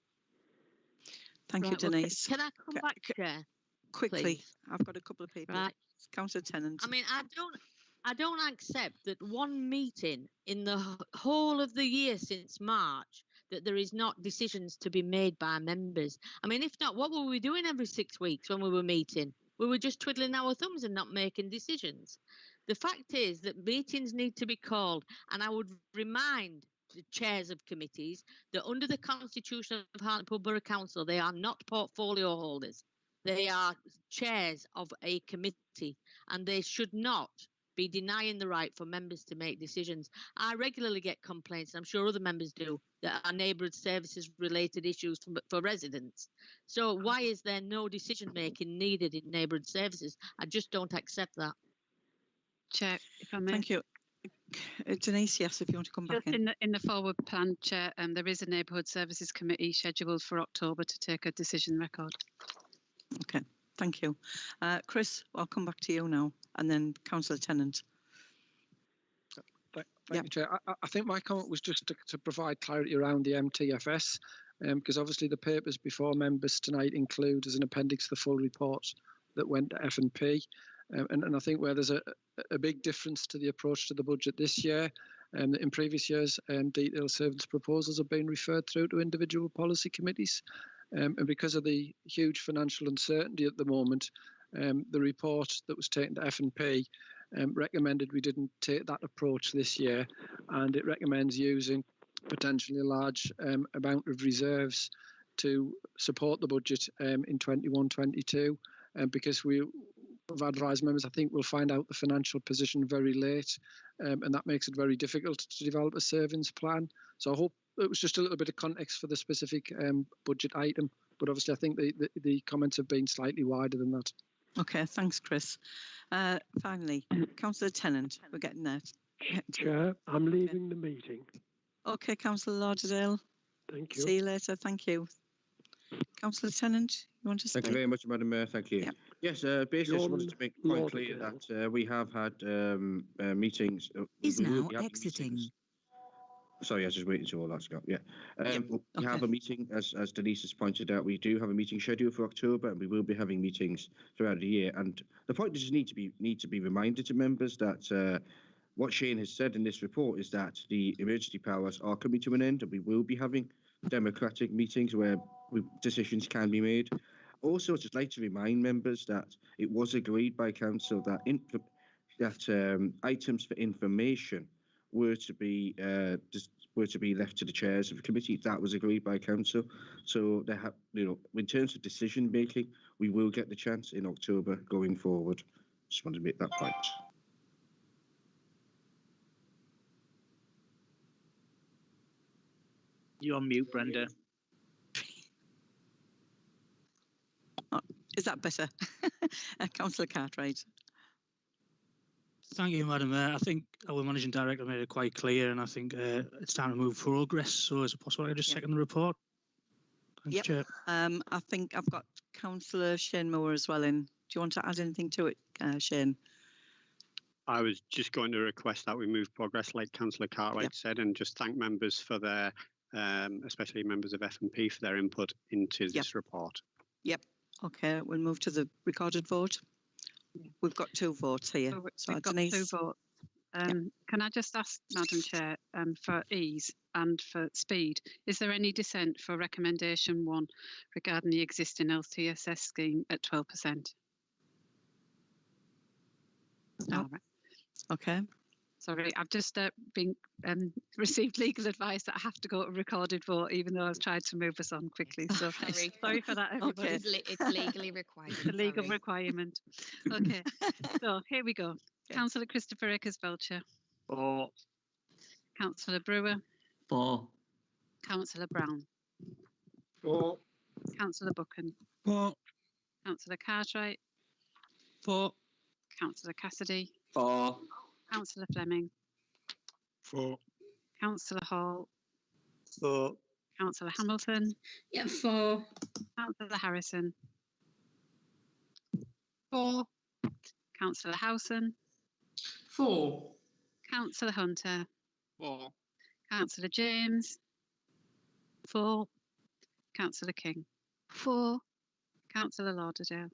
Thank you, Denise. Can I come back, Chair? Quickly, please? I've got a couple of people. Right. Councillor Tennant. I mean, I don't accept that one meeting in the whole of the year since March that there is not decisions to be made by members. I mean, if not, what were we doing every 6 weeks when we were meeting? We were just twiddling our thumbs and not making decisions. The fact is that meetings need to be called, and I would remind the chairs of committees that under the Constitution of Hartlepool Borough Council, they are not portfolio holders. They are chairs of a committee, and they should not be denying the right for members to make decisions. I regularly get complaints, and I'm sure other members do, that are neighbourhood services related issues for residents. So why is there no decision making needed in neighbourhood services? I just don't accept that. Chair, if I may. Thank you. Denise, yes, if you want to come back in the forward plan, Chair, there is a neighbourhood services committee scheduled for October to take a decision record. Okay, thank you. Chris, I'll come back to you now, and then Councillor Tennant. Thank you, Chair. I think my comment was just to provide clarity around the MTFS, because obviously the papers before members tonight include as an appendix the full report that went to F&P. And I think where there's a big difference to the approach to the budget this year, in previous years, detailed service proposals have been referred through to individual policy committees. And because of the huge financial uncertainty at the moment, the report that was taken to F&P recommended we didn't take that approach this year, and it recommends using potentially a large amount of reserves to support the budget in 21-22, because we've advised members, I think we'll find out the financial position very late, and that makes it very difficult to develop a savings plan. So I hope it was just a little bit of context for the specific budget item, but obviously I think the comments have been slightly wider than that. Okay, thanks, Chris. Finally, Councillor Tennant, we're getting there. Chair, I'm leaving the meeting. Okay, Councillor Lauderdale. Thank you. See you later. Thank you. Councillor Tennant, you want to speak? Thank you very much, Madam Mayor. Thank you. Yeah. Yes, basically, I just wanted to make quite clear that we have had meetings. Is now exiting. Sorry, I was just waiting till all that's got. Yeah. We have a meeting, as Denise has pointed out, we do have a meeting scheduled for October, and we will be having meetings throughout the year. And the point is, need to be reminded to members that what Shane has said in this report is that the emergency powers are coming to an end, and we will be having democratic meetings where decisions can be made. Also, I'd just like to remind members that it was agreed by council that items for information were to be left to the chairs of the committee. That was agreed by council. So they have, in terms of decision making, we will get the chance in October going forward. Just wanted to make that point. You're on mute, Brenda. Is that better? Councillor Cartwright. Thank you, Madam Mayor. I think our Managing Director made it quite clear, and I think it's time to move progress. So is it possible I could just second the report? Thanks, Chair. I think I've got Councillor Shane Moore as well in. Do you want to add anything to it, Shane? I was just going to request that we move progress, like Councillor Cartwright said, and just thank members for their, especially members of F&P, for their input into this report. Yep. Okay, we'll move to the recorded vote. We've got 2 votes here. So we've got 2 votes. Can I just ask, Madam Chair, for ease and for speed, is there any dissent for recommendation 1 regarding the existing LTSS scheme at 12%? No. All right. Okay. Sorry, I've just been received legal advice that I have to go to recorded vote, even though I've tried to move us on quickly. So sorry for that, everybody. Okay. It's legally required. It's a legal requirement. Okay, so here we go. Councillor Christopher Akers Belcher. 4. Councillor Brewer. 4. Councillor Brown. 4. Councillor Buchan. 4. Councillor Cartwright. 4. Councillor Cassidy. 4. Councillor Fleming. 4. Councillor Hall. 4. Councillor Hamilton. Yeah, 4. Councillor Harrison. 4. Councillor Howson. 4. Councillor Hunter. 4. Councillor James. 4. Councillor King. 4. Councillor Lauderdale.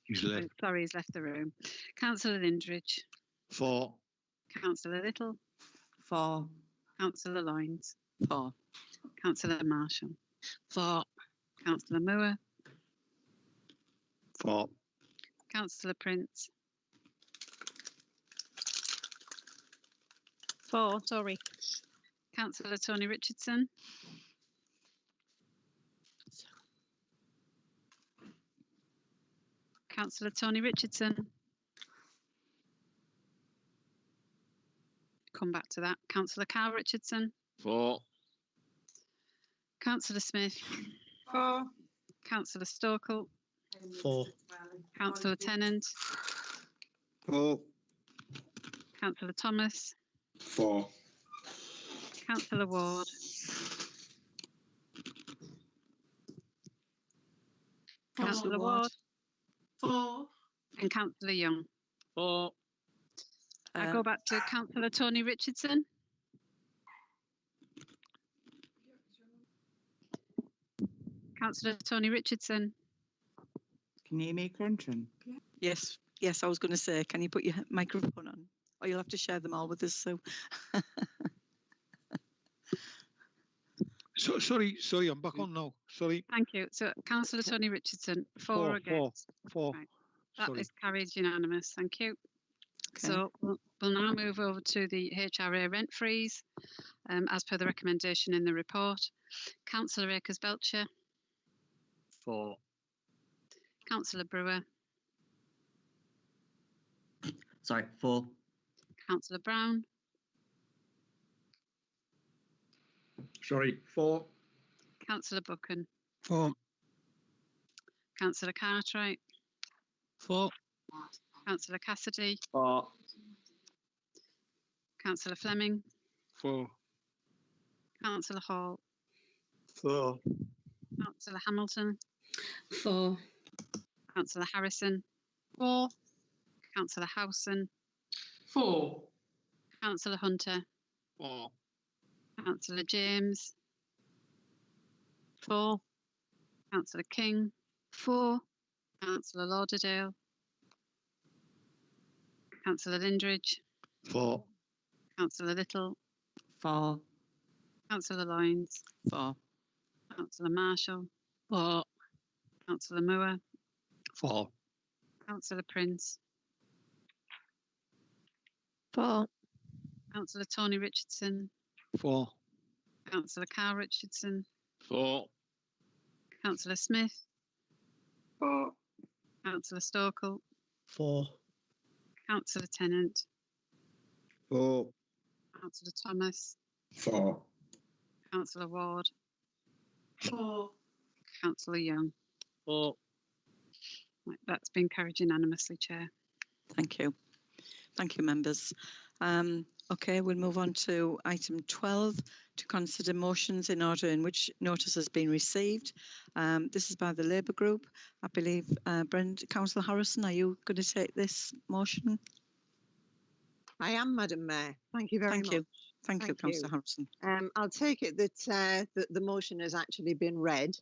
He's left. Sorry, he's left the room. Councillor Lindridge. 4. Councillor Little. 4. Councillor Loynes. 4. Councillor Marshall. 4. Councillor Moore. 4. Councillor Prince. 4, sorry. Councillor Tony Richardson. Councillor Tony Richardson. Come back to that. Councillor Carl Richardson. 4. Councillor Smith. 4. Councillor Stokel. 4. Councillor Tennant. 4. Councillor Thomas. 4. Councillor Ward. 4. Councillor Ward. 4. And Councillor Young. 4. I go back to Councillor Tony Richardson. Councillor Tony Richardson. Can you hear me crunching? Yes, I was going to say, can you put your microphone on? Or you'll have to share them all with us. So, Sorry, I'm back on now. Sorry. Thank you. So, Councillor Tony Richardson, 4 against. 4. Right. That Sorry. is carried unanimous. Thank you. Okay. So we'll now move over to the Hra Rent Freeze, as per the recommendation in the report. Councillor Akers Belcher. 4. Councillor Brewer. Sorry, 4. Councillor Brown. Sorry, 4. Councillor Buchan. 4. Councillor Cartwright. 4. Councillor Cassidy. 4. Councillor Fleming. 4. Councillor Hall. 4. Councillor Hamilton. 4. Councillor Harrison. 4. Councillor Howson. 4. Councillor Hunter. 4. Councillor James. 4. Councillor King. 4. Councillor Lauderdale. Councillor Lindridge. 4. Councillor Little. 4. Councillor Loynes. 4. Councillor Marshall. 4. Councillor Moore. 4. Councillor Prince. 4. Councillor Tony Richardson. 4. Councillor Carl Richardson. 4. Councillor Smith. 4. Councillor Stokel. 4. Councillor Tennant. 4. Councillor Thomas. 4. Councillor Ward. 4. Councillor Young. 4. Right, that's been carried unanimously, Chair. Thank you. Thank you, members. Okay, we'll move on to item 12, to consider motions in order in which notice has been received. This is by the Labour Group. I believe, Councillor Harrison, are you going to take this motion? I am, Madam Mayor. Thank you very much. Thank you, Councillor Harrison. I'll take it that the motion has actually been read.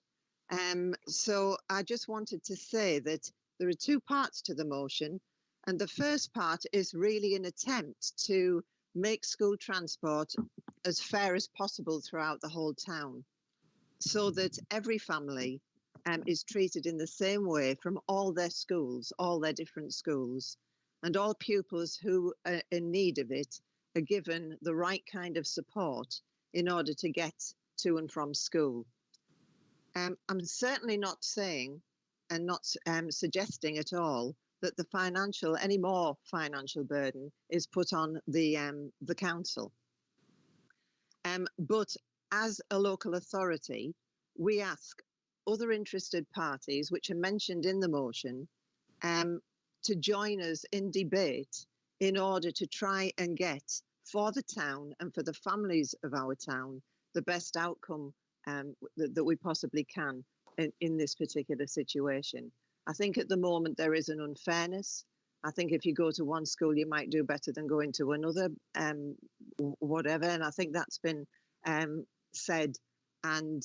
So I just wanted to say that there are two parts to the motion. And the first part is really an attempt to make school transport as fair as possible throughout the whole town, so that every family is treated in the same way from all their schools, all their different schools, and all pupils who are in need of it are given the right kind of support in order to get to and from school. I'm certainly not saying and not suggesting at all that the any more financial burden is put on the council. But as a local authority, we ask other interested parties, which are mentioned in the motion, to join us in debate in order to try and get for the town and for the families of our town the best outcome that we possibly can in this particular situation. I think at the moment there is an unfairness. I think if you go to one school, you might do better than going to another, whatever. And I think that's been said and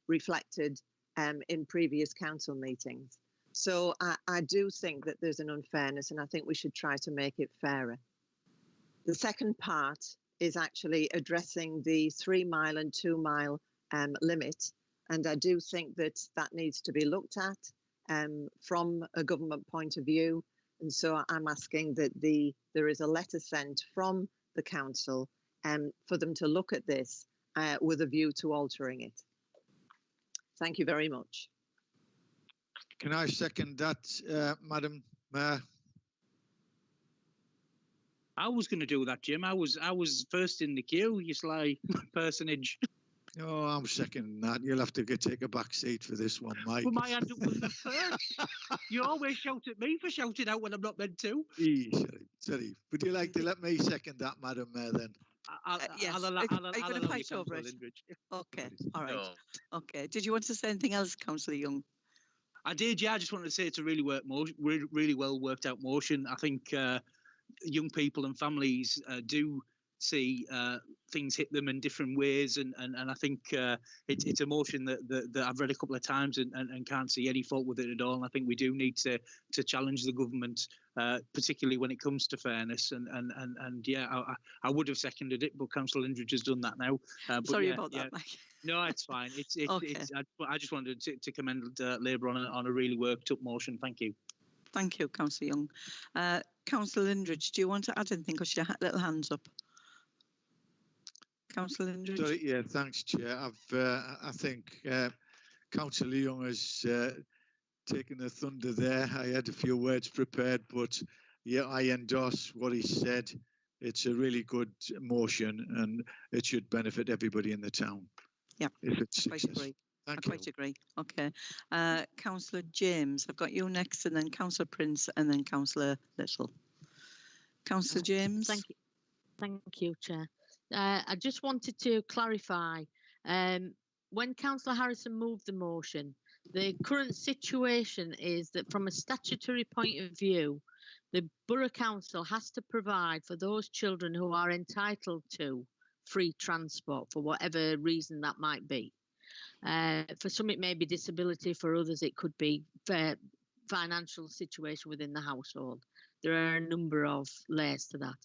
reflected in previous council meetings. So I do think that there's an unfairness, and I think we should try to make it fairer. The second part is actually addressing the 3 mile and 2 mile limit. And I do think that that needs to be looked at from a government point of view. And so I'm asking that there is a letter sent from the council for them to look at this with a view to altering it. Thank you very much. Can I second that, Madam Mayor? I was going to do that, Jim. I was first in the queue, you sly personage. Oh, I'm seconding that. You'll have to take a back seat for this one, Mike. Well, my hand up was the first. You always shout at me for shouting out when I'm not meant to. Sorry. Would you like to let me second that, Madam Mayor, then? Yes. Are you going to fight over it? Okay. All right. No. Okay. Did you want to say anything else, Councillor Young? I did, yeah. I just wanted to say it's a really well worked out motion. I think young people and families do see things hit them in different ways, and I think it's a motion that I've read a couple of times and can't see any fault with it at all. And I think we do need to challenge the government, particularly when it comes to fairness. And yeah, I would have seconded it, but Councillor Lindridge has done that now. Sorry about that, Mike. No, it's fine. Okay. I just wanted to commend Labour on a really worked up motion. Thank you. Thank you, Councillor Young. Councillor Lindridge, do you want to add anything? Because your little hands up. Councillor Lindridge. Sorry, yeah, thanks, Chair. I think Councillor Young has taken the thunder there. I had a few words prepared, but yeah, I endorse what he said. It's a really good motion, and it should benefit everybody in the town. Yeah, if it's I quite agree. I quite agree. Okay. Councillor James, I've got you next, and then Councillor Prince, and then Councillor Little. Councillor James. Thank you, Chair. I just wanted to clarify, when Councillor Harrison moved the motion, the current situation is that from a statutory point of view, the Borough Council has to provide for those children who are entitled to free transport for whatever reason that might be. For some it may be disability, for others it could be financial situation within the household. There are a number of layers to that.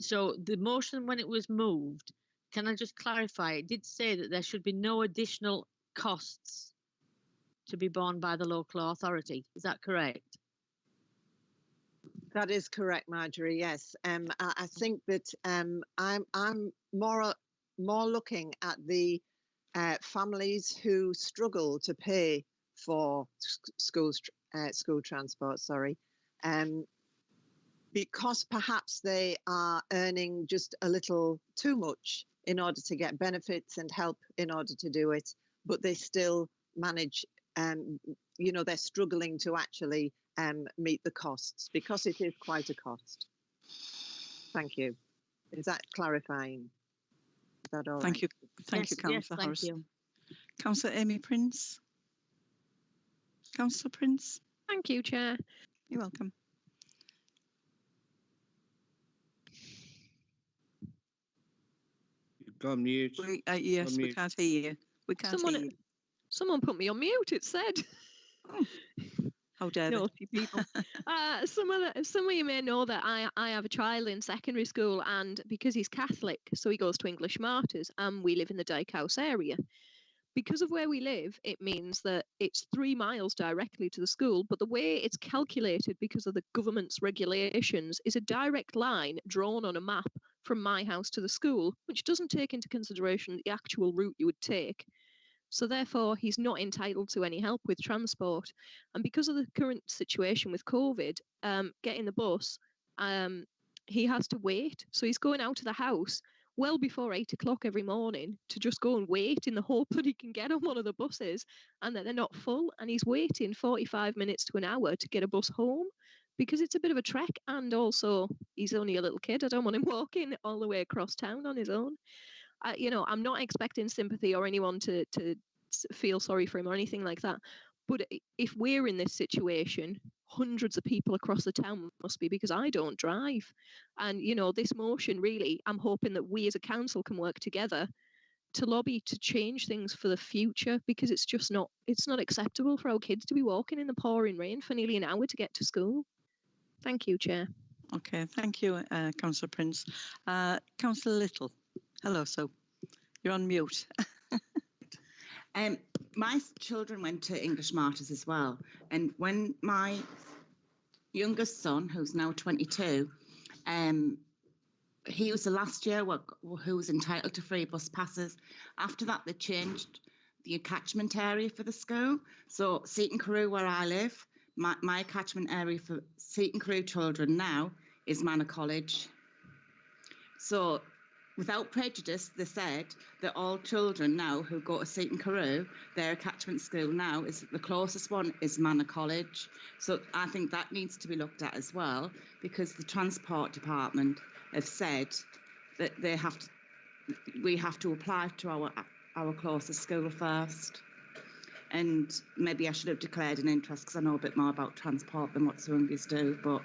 So the motion, when it was moved, can I just clarify, it did say that there should be no additional costs to be borne by the local authority. Is that correct? That is correct, Marjorie. Yes, I think that I'm more looking at the families who struggle to pay for school transport. Sorry, because perhaps they are earning just a little too much in order to get benefits and help in order to do it, but they still manage. You know, they're struggling to actually meet the costs, because it is quite a cost. Thank you. Is that clarifying? Is that all Thank right? you. Thank you, Councillor Harris. Thank you. Councillor Amy Prince. Councillor Prince. Thank you, Chair. You're welcome. You've gone mute. Yes, we can't hear you. We can't hear you. Someone put me on mute, it said. How dare they? Naughty people. Some of you may know that I have a child in secondary school, and because he's Catholic, so he goes to English Martyrs, and we live in the Dyke House area. Because of where we live, it means that it's 3 miles directly to the school, but the way it's calculated because of the government's regulations is a direct line drawn on a map from my house to the school, which doesn't take into consideration the actual route you would take. So therefore, he's not entitled to any help with transport. And because of the current situation with COVID, getting the bus, he has to wait. So he's going out of the house well before 8 o'clock every morning to just go and wait in the hope that he can get on one of the buses and that they're not full. And he's waiting 45 minutes to an hour to get a bus home because it's a bit of a trek. And also, he's only a little kid. I don't want him walking all the way across town on his own. I'm not expecting sympathy or anyone to feel sorry for him or anything like that. But if we're in this situation, hundreds of people across the town must be, because I don't drive. And, this motion, really, I'm hoping that we as a council can work together to lobby to change things for the future, because it's not acceptable for our kids to be walking in the pouring rain for nearly an hour to get to school. Thank you, Chair. Okay, thank you, Councillor Prince. Councillor Little, hello, so you're on mute. My children went to English Martyrs as well, and when my youngest son, who's now 22, he was the last year who was entitled to free bus passes. After that, they changed the catchment area for the school. So Seaton Carew, where I live, my catchment area for Seaton Carew children now is Manor College. So without prejudice, they said that all children now who go to Seaton Carew, their catchment school now is the closest one is Manor College. So I think that needs to be looked at as well, because the Transport Department have said that we have to apply to our closest school first. And maybe I should have declared an interest because I know a bit more about transport than what Swingies do, but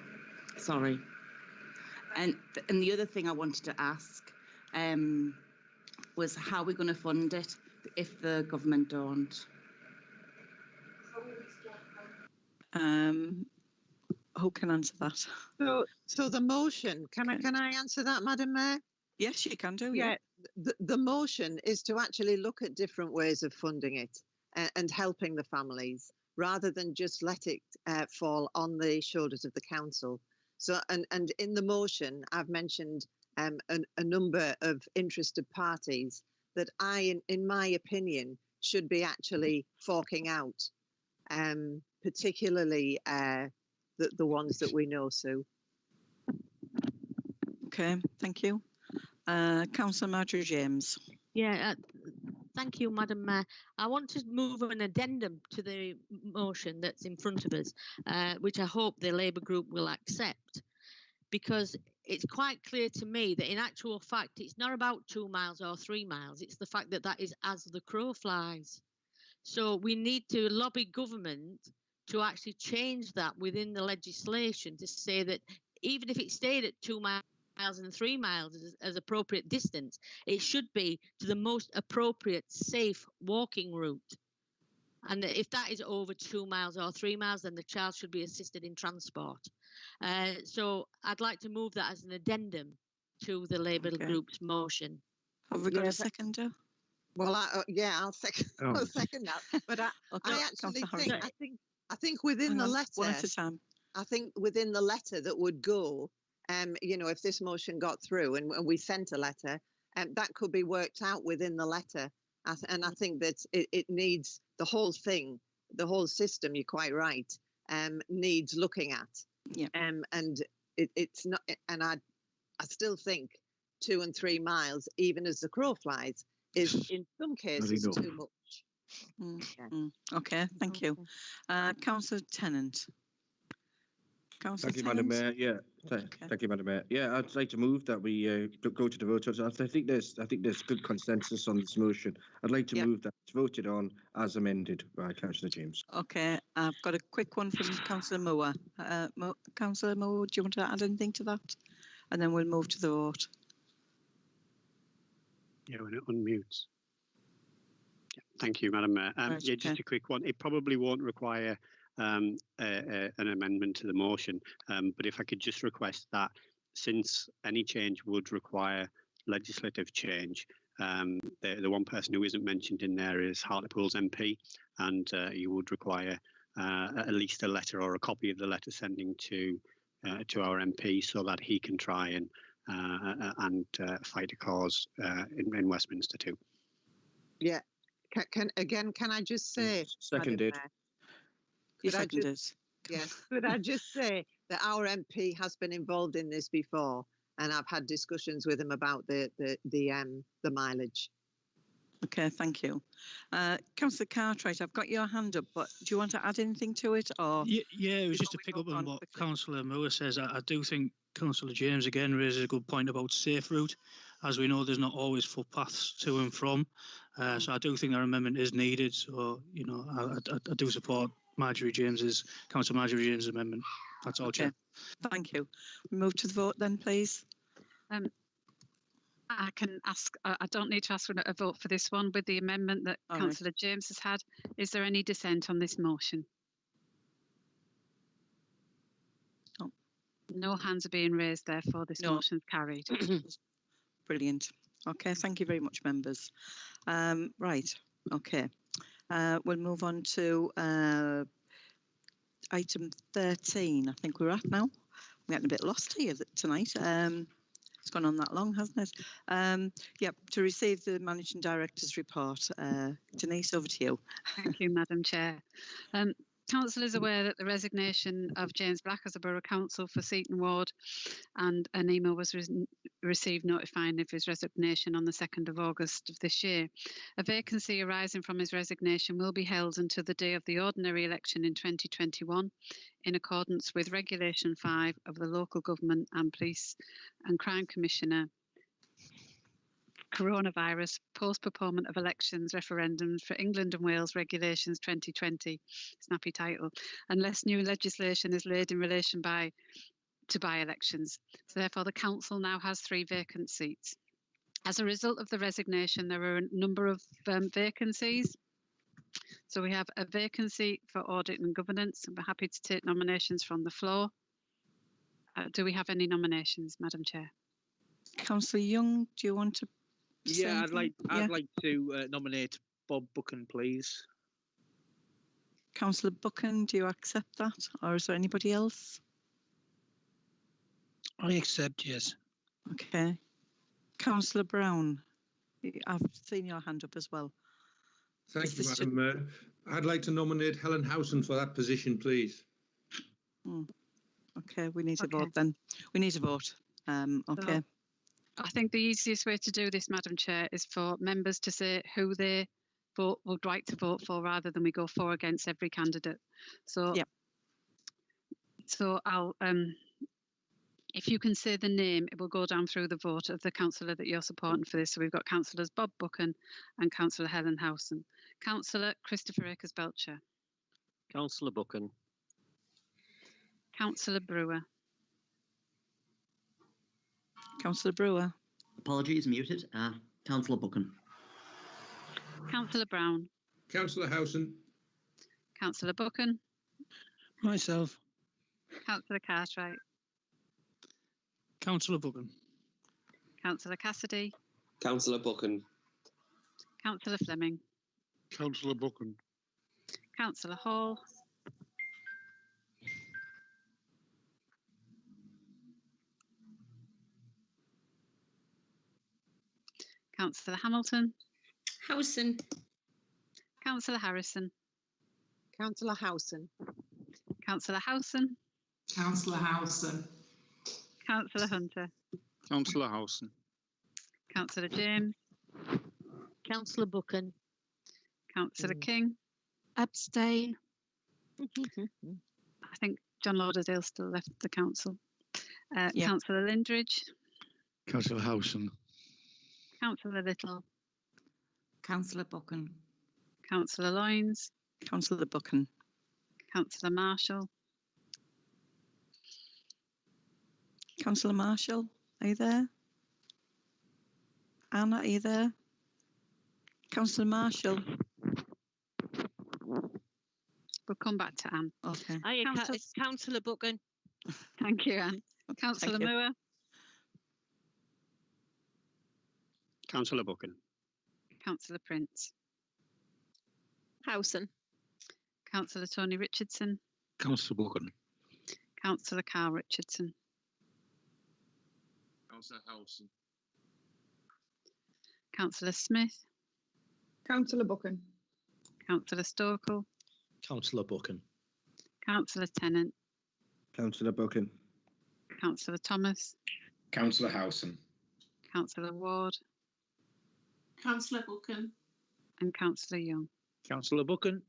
sorry. And the other thing I wanted to ask was how we're going to fund it if the government don't. Who can answer that? So the motion, can I answer that, Madam Mayor? Yes, you can do. Yeah. The motion is to actually look at different ways of funding it and helping the families, rather than just let it fall on the shoulders of the council. So, and in the motion, I've mentioned a number of interested parties that in my opinion, should be actually forking out, particularly the ones that we know, Sue. Okay, thank you. Councillor Marjorie James. Yeah, thank you, Madam Mayor. I want to move an addendum to the motion that's in front of us, which I hope the Labour group will accept, because it's quite clear to me that in actual fact, it's not about 2 miles or 3 miles. It's the fact that that is as the crow flies. So we need to lobby government to actually change that within the legislation to say that even if it stayed at 2 miles and 3 miles as appropriate distance, it should be to the most appropriate safe walking route. And if that is over 2 miles or 3 miles, then the child should be assisted in transport. So I'd like to move that as an addendum to the Labour group's motion. Have we got a seconder? Well, I'll second. I'll second that. But I actually think within the letter, one at a time. I think within the letter that would go, if this motion got through and we sent a letter, that could be worked out within the letter. And I think that it needs the whole thing, the whole system. You're quite right. Needs looking at. Yeah. And it's not. And I still think 2 and 3 miles, even as the crow flies, is in some cases too much. Okay, thank you. Councillor Tennant. Thank you, Madam Mayor. Yeah, thank you, Madam Mayor. Yeah, I'd like to move that we go to the vote. I think there's good consensus on this motion. I'd like to move that it's voted on as amended by Councillor James. Okay, I've got a quick one from Councillor Moore. Councillor Moore, do you want to add anything to that? And then we'll move to the vote. Yeah, when it unmutes. Yeah, thank you, Madam Mayor. Right, just a quick one. It probably won't require an amendment to the motion. But if I could just request that, since any change would require legislative change, the one person who isn't mentioned in there is Hartlepool's MP, and you would require at least a letter or a copy of the letter sending to our MP so that he can try and fight a cause in Westminster too. Yeah. Can I just say, Seconded. You seconded. Yes. Could I just say that our MP has been involved in this before, and I've had discussions with him about the mileage. Okay, thank you. Councillor Cartwright, I've got your hand up, but do you want to add anything to it? Or yeah, it was just to pick up on what Councillor Moore says. I do think Councillor James again raises a good point about safe route. As we know, there's not always footpaths to and from, so I do think that amendment is needed. So, you know, I do support Councillor Marjorie James's amendment. That's all, okay. Chair. Thank you. We move to the vote then, please. I can ask, I don't need to ask for a vote for this one. With the amendment that Councillor James has had, is there any dissent on this motion? No. No hands are being raised, therefore this motion is carried. Brilliant. Okay, thank you very much, members. Right, okay. We'll move on to item 13, I think we're at now. We're getting a bit lost here tonight. It's gone on that long, hasn't it? Yep, to receive the Managing Director's report. Denise, over to you. Thank you, Madam Chair. Council is aware that the resignation of James Black as a Borough Council for Seaton Ward, and an email was received notifying of his resignation on the 2nd of August of this year. A vacancy arising from his resignation will be held until the day of the ordinary election in 2021, in accordance with Regulation 5 of the Local Government and Police and Crime Commissioner Coronavirus Post-Postponement of Elections Referendums for England and Wales Regulations 2020, snappy title, unless new legislation is laid in relation to by-elections. So therefore the Council now has 3 vacant seats. As a result of the resignation, there are a number of vacancies. So we have a vacancy for Audit and Governance, and we're happy to take nominations from the floor. Do we have any nominations, Madam Chair? Councillor Young, do you want to? Yeah, I'd like to nominate Bob Buchan, please. Councillor Buchan, do you accept that, or is there anybody else? I accept, yes. Okay. Councillor Brown, I've seen your hand up as well. Thank you, Madam Mayor. I'd like to nominate Helen Howson for that position, please. Okay, we need to vote then. We need to vote. Okay. So, I think the easiest way to do this, Madam Chair, is for members to say who they would like to vote for, rather than we go for or against every candidate. So, so I'll, if you can say the name, it will go down through the vote of the councillor that you're supporting for this. So we've got Councillors Bob Buchan and Councillor Helen Howson. Councillor Christopher Akers Belcher. Councillor Buchan. Councillor Brewer. Councillor Brewer. Apologies, muted. Councillor Buchan. Councillor Brown. Councillor Howson. Councillor Buchan. Myself. Councillor Cartwright. Councillor Buchan. Councillor Cassidy. Councillor Buchan. Councillor Fleming. Councillor Buchan. Councillor Hall. Councillor Hamilton. Howson. Councillor Harrison. Councillor Howson. Councillor Howson. Councillor Howson. Councillor Hunter. Councillor Howson. Councillor James. Councillor Buchan. Councillor King. Abstain. I think John Lauderdale still left the council. Councillor Lindridge. Councillor Howson. Councillor Little. Councillor Buchan. Councillor Loynes. Councillor Buchan. Councillor Marshall. Councillor Marshall, are you there? Anna, are you there? Councillor Marshall. We'll come back to Anne. Okay. Hiya, Councillor- Councillor Buchan. Thank you, Anne. Councillor you. Moore, Councillor Buchan. Councillor Prince, Howson. Councillor Tony Richardson, Councillor Buchan. Councillor Carl Richardson, Councillor Howson. Councillor Smith, Councillor Buchan. Councillor Stokel, Councillor Buchan. Councillor Tennant, Councillor Buchan. Councillor Thomas, Councillor Howson. Councillor Ward, Councillor Buchan. and Councillor Young. Councillor Buchan.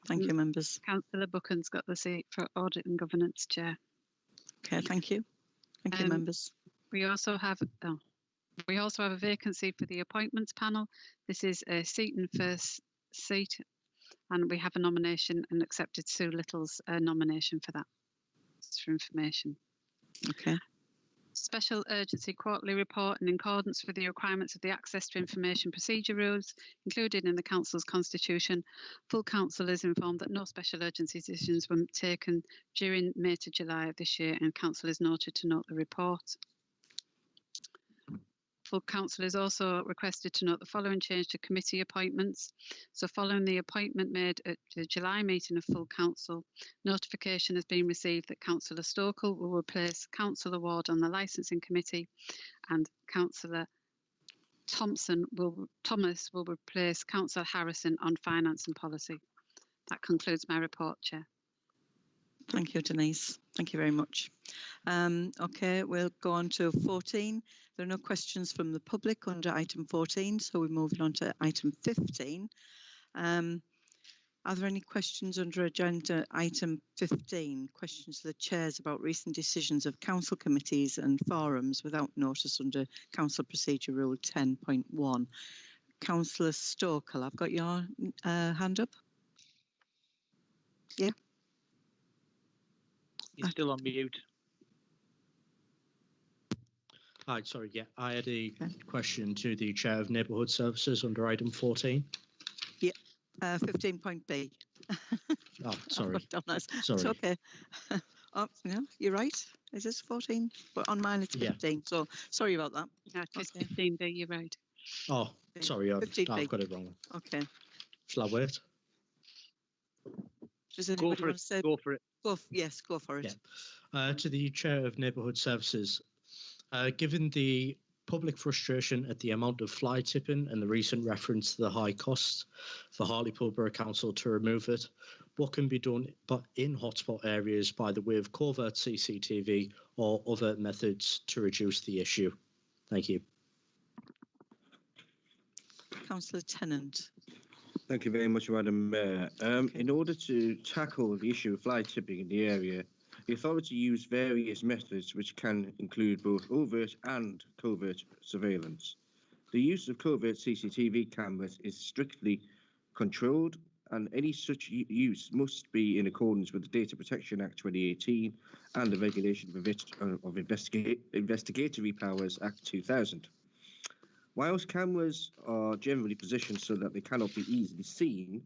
Thank you, members. Councillor Buchan's got the seat for Audit and Governance Chair. Okay, thank you. Thank you, members. We also have a vacancy for the appointments panel. This is a seat and first seat, and we have a nomination and accepted Sue Little's nomination for that. Just for information. Okay. Special urgency quarterly report in accordance with the requirements of the Access to Information Procedure rules included in the Council's constitution. Full Council is informed that no special urgency decisions were taken during May to July of this year, and Council is noted to note the report. Full Council is also requested to note the following change to committee appointments. So following the appointment made at the July meeting of Full Council, notification has been received that Councillor Stokel will replace Councillor Ward on the Licensing Committee, and Councillor Thomas will replace Councillor Harrison on Finance and Policy. That concludes my report, Chair. Thank you, Denise. Thank you very much. Okay, we'll go on to 14. There are no questions from the public under item 14, so we're moving on to item 15. Are there any questions under agenda item 15? Questions to the chairs about recent decisions of council committees and forums without notice under Council Procedure Rule 10.1. Councillor Stokel, I've got your hand up. Yeah. You're still on mute. Hi, sorry, yeah, I had a question to the Chair of Neighbourhood Services under item 14. Yeah, 15.B. Oh, sorry. It's okay. Oh, yeah, you're right. Is this 14? But on mine it's 15, so sorry about that. No, it's 15B, you're right. Oh, sorry, I've 15B. got it wrong. Okay. Shall I wait? Does anybody want to say? Go for it. Yes, go for it. Yeah. To the Chair of Neighbourhood Services, given the public frustration at the amount of fly tipping and the recent reference to the high cost for Hartlepool Borough Council to remove it, what can be done in hotspot areas by the way of covert CCTV or other methods to reduce the issue? Thank you. Councillor Tennant. Thank you very much, Madam Mayor. In order to tackle the issue of fly tipping in the area, the authority used various methods which can include both overt and covert surveillance. The use of covert CCTV cameras is strictly controlled, and any such use must be in accordance with the Data Protection Act 2018 and the Regulation of Investigatory Powers Act 2000. Whilst cameras are generally positioned so that they cannot be easily seen,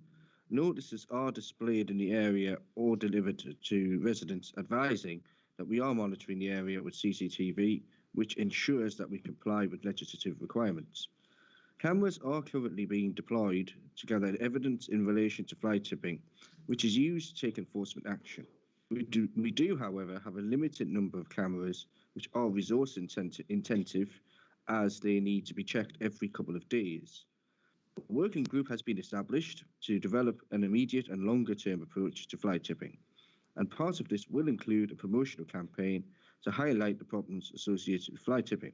notices are displayed in the area or delivered to residents advising that we are monitoring the area with CCTV, which ensures that we comply with legislative requirements. Cameras are currently being deployed to gather evidence in relation to fly tipping, which is used to take enforcement action. We do, however, have a limited number of cameras which are resource intensive, as they need to be checked every couple of days. A working group has been established to develop an immediate and longer-term approach to fly tipping, and part of this will include a promotional campaign to highlight the problems associated with fly tipping.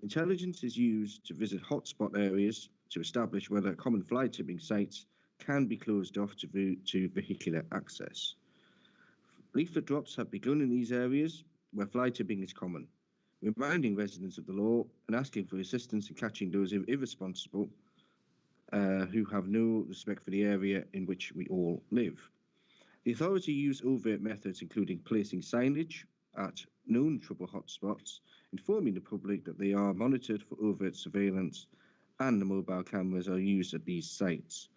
Intelligence is used to visit hotspot areas to establish whether common fly tipping sites can be closed off to vehicular access. Leaflet drops have begun in these areas where fly tipping is common, reminding residents of the law and asking for assistance in catching those irresponsible who have no respect for the area in which we all live. The authority use overt methods, including placing signage at known trouble hotspots, informing the public that they are monitored for overt surveillance, and the mobile cameras are used at these sites.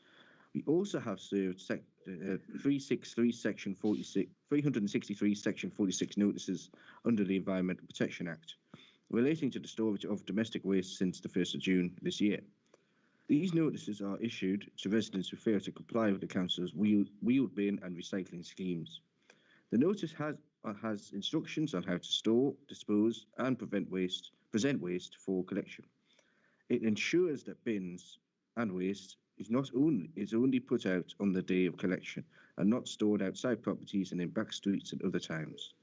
We also have served 363 Section 46, 363 Section 46 notices under the Environmental Protection Act relating to the storage of domestic waste since the 1st of June this year. These notices are issued to residents who fail to comply with the council's wheeled bin and recycling schemes. The notice has instructions on how to store, dispose, and present waste for collection. It ensures that bins and waste is only put out on the day of collection and not stored outside properties and in back streets and other towns.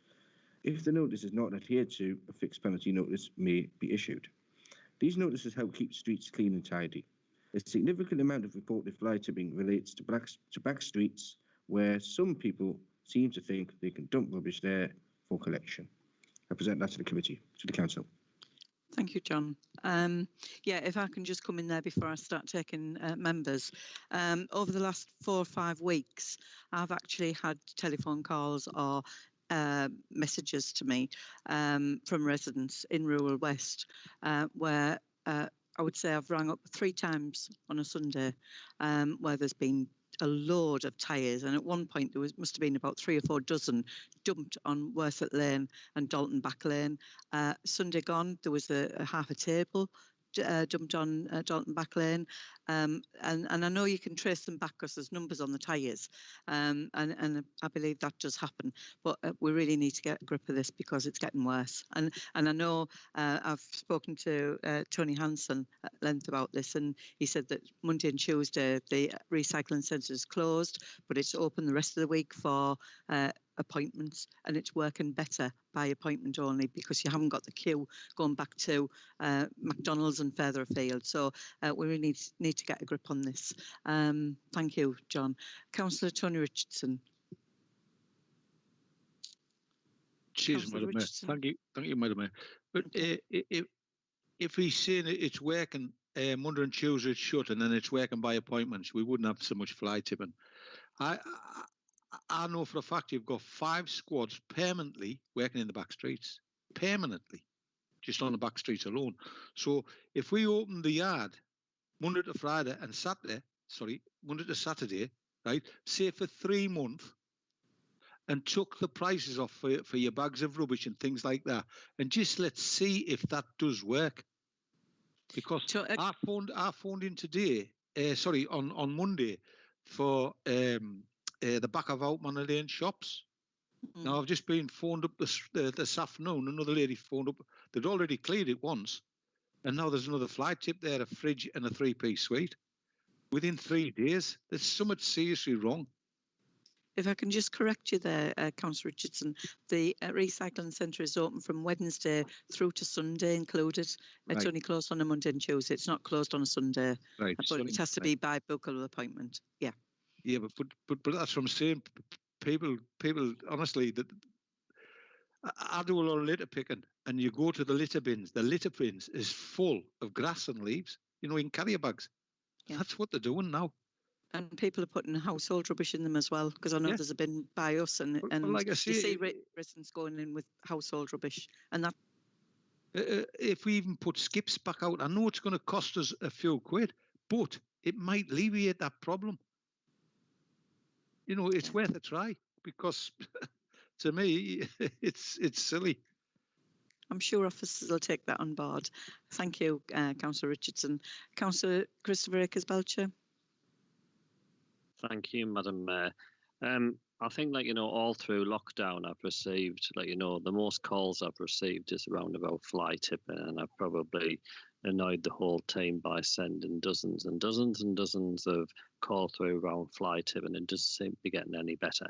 If the notice is not adhered to, a fixed penalty notice may be issued. These notices help keep streets clean and tidy. A significant amount of reported fly tipping relates to back streets where some people seem to think they can dump rubbish there for collection. I present that to the committee, to the council. Thank you, John. Yeah, if I can just come in there before I start taking members. Over the last 4 or 5 weeks, I've actually had telephone calls or messages to me from residents in rural West where I would say I've rang up 3 times on a Sunday where there's been a load of tyres, and at one point there must have been about 3 or 4 dozen dumped on Worthett Lane and Dalton Back Lane. Sunday gone, there was a half a table dumped on Dalton Back Lane, and I know you can trace them back because there's numbers on the tyres, and I believe that does happen, but we really need to get a grip of this because it's getting worse. And I know I've spoken to Tony Hanson at length about this, and he said that Monday and Tuesday the recycling centre is closed, but it's open the rest of the week for appointments, and it's working better by appointment only because you haven't got the queue going back to McDonald's and further afield. So we really need to get a grip on this. Thank you, John. Councillor Tony Richardson. Cheers, Madam Mayor. Thank you, Madam Mayor. But if we say it's working Monday and Tuesday it's shut and then it's working by appointments, we wouldn't have so much fly tipping. I know for a fact you've got 5 squads permanently working in the back streets, permanently, just on the back streets alone. So if we open the yard Monday to Friday and Monday to Saturday, right, say for 3 months, and took the prices off for your bags of rubbish and things like that, and just let's see if that does work. Because I phoned in today, on Monday for the back of Outmanor Lane shops. Now I've just been phoned up this afternoon. Another lady phoned up. They'd already cleared it once, and now there's another fly tip there, a fridge and a 3-piece suite. Within 3 days, there's something seriously wrong. If I can just correct you there, Councillor Richardson, the recycling centre is open from Wednesday through to Sunday included. It's only closed on a Monday and Tuesday. It's not closed on a Sunday. Right. But it has to be by bookable appointment. Yeah. Yeah, but that's what I'm saying. People, honestly, that I do a lot of litter picking, and you go to the litter bins. The litter bins is full of grass and leaves, in carrier bags. Yeah. That's what they're doing now. And people are putting household rubbish in them as well, because I know there's a bin by us, and like I say, you see residents going in with household rubbish, and that. If we even put skips back out, I know it's going to cost us a few quid, but it might alleviate that problem. It's worth a try, because to me, it's silly. I'm sure officers will take that on board. Thank you, Councillor Richardson. Councillor Christopher Akers Belcher. Thank you, Madam Mayor. I think, all through lockdown, I've received, the most calls I've received is around about fly tipping, and I've probably annoyed the whole team by sending dozens and dozens and dozens of call through around fly tipping, and it doesn't seem to be getting any better.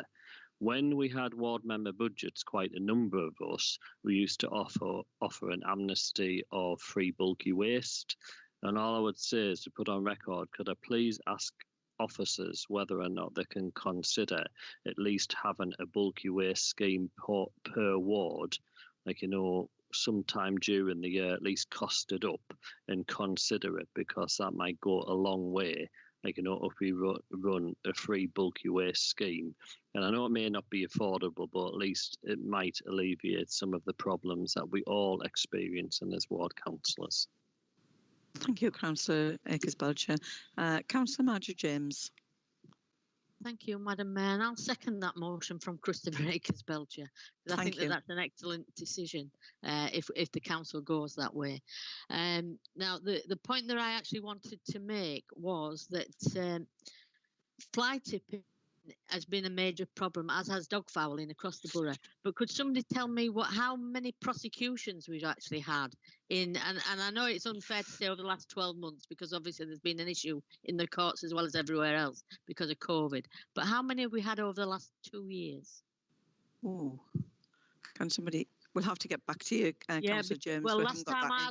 When we had ward member budgets, quite a number of us, we used to offer an amnesty of free bulky waste. And all I would say is to put on record, could I please ask officers whether or not they can consider at least having a bulky waste scheme per ward, sometime during the year, at least cost it up and consider it, because that might go a long way. If we run a free bulky waste scheme, and I know it may not be affordable, but at least it might alleviate some of the problems that we all experience in as ward councillors. Thank you, Councillor Akers Belcher. Councillor Marjorie James. Thank you, Madam Mayor. And I'll second that motion from Christopher Akers Belcher, because I think that that's an excellent decision if the council goes that way. Now, the point that I actually wanted to make was that fly tipping has been a major problem, as has dog fouling across the borough. But could somebody tell me how many prosecutions we've actually had in, and I know it's unfair to say over the last 12 months, because obviously there's been an issue in the courts as well as everywhere else because of COVID. But how many have we had over the last 2 years? Oh, can somebody? We'll have to get back to you, Councillor James. Well, last time I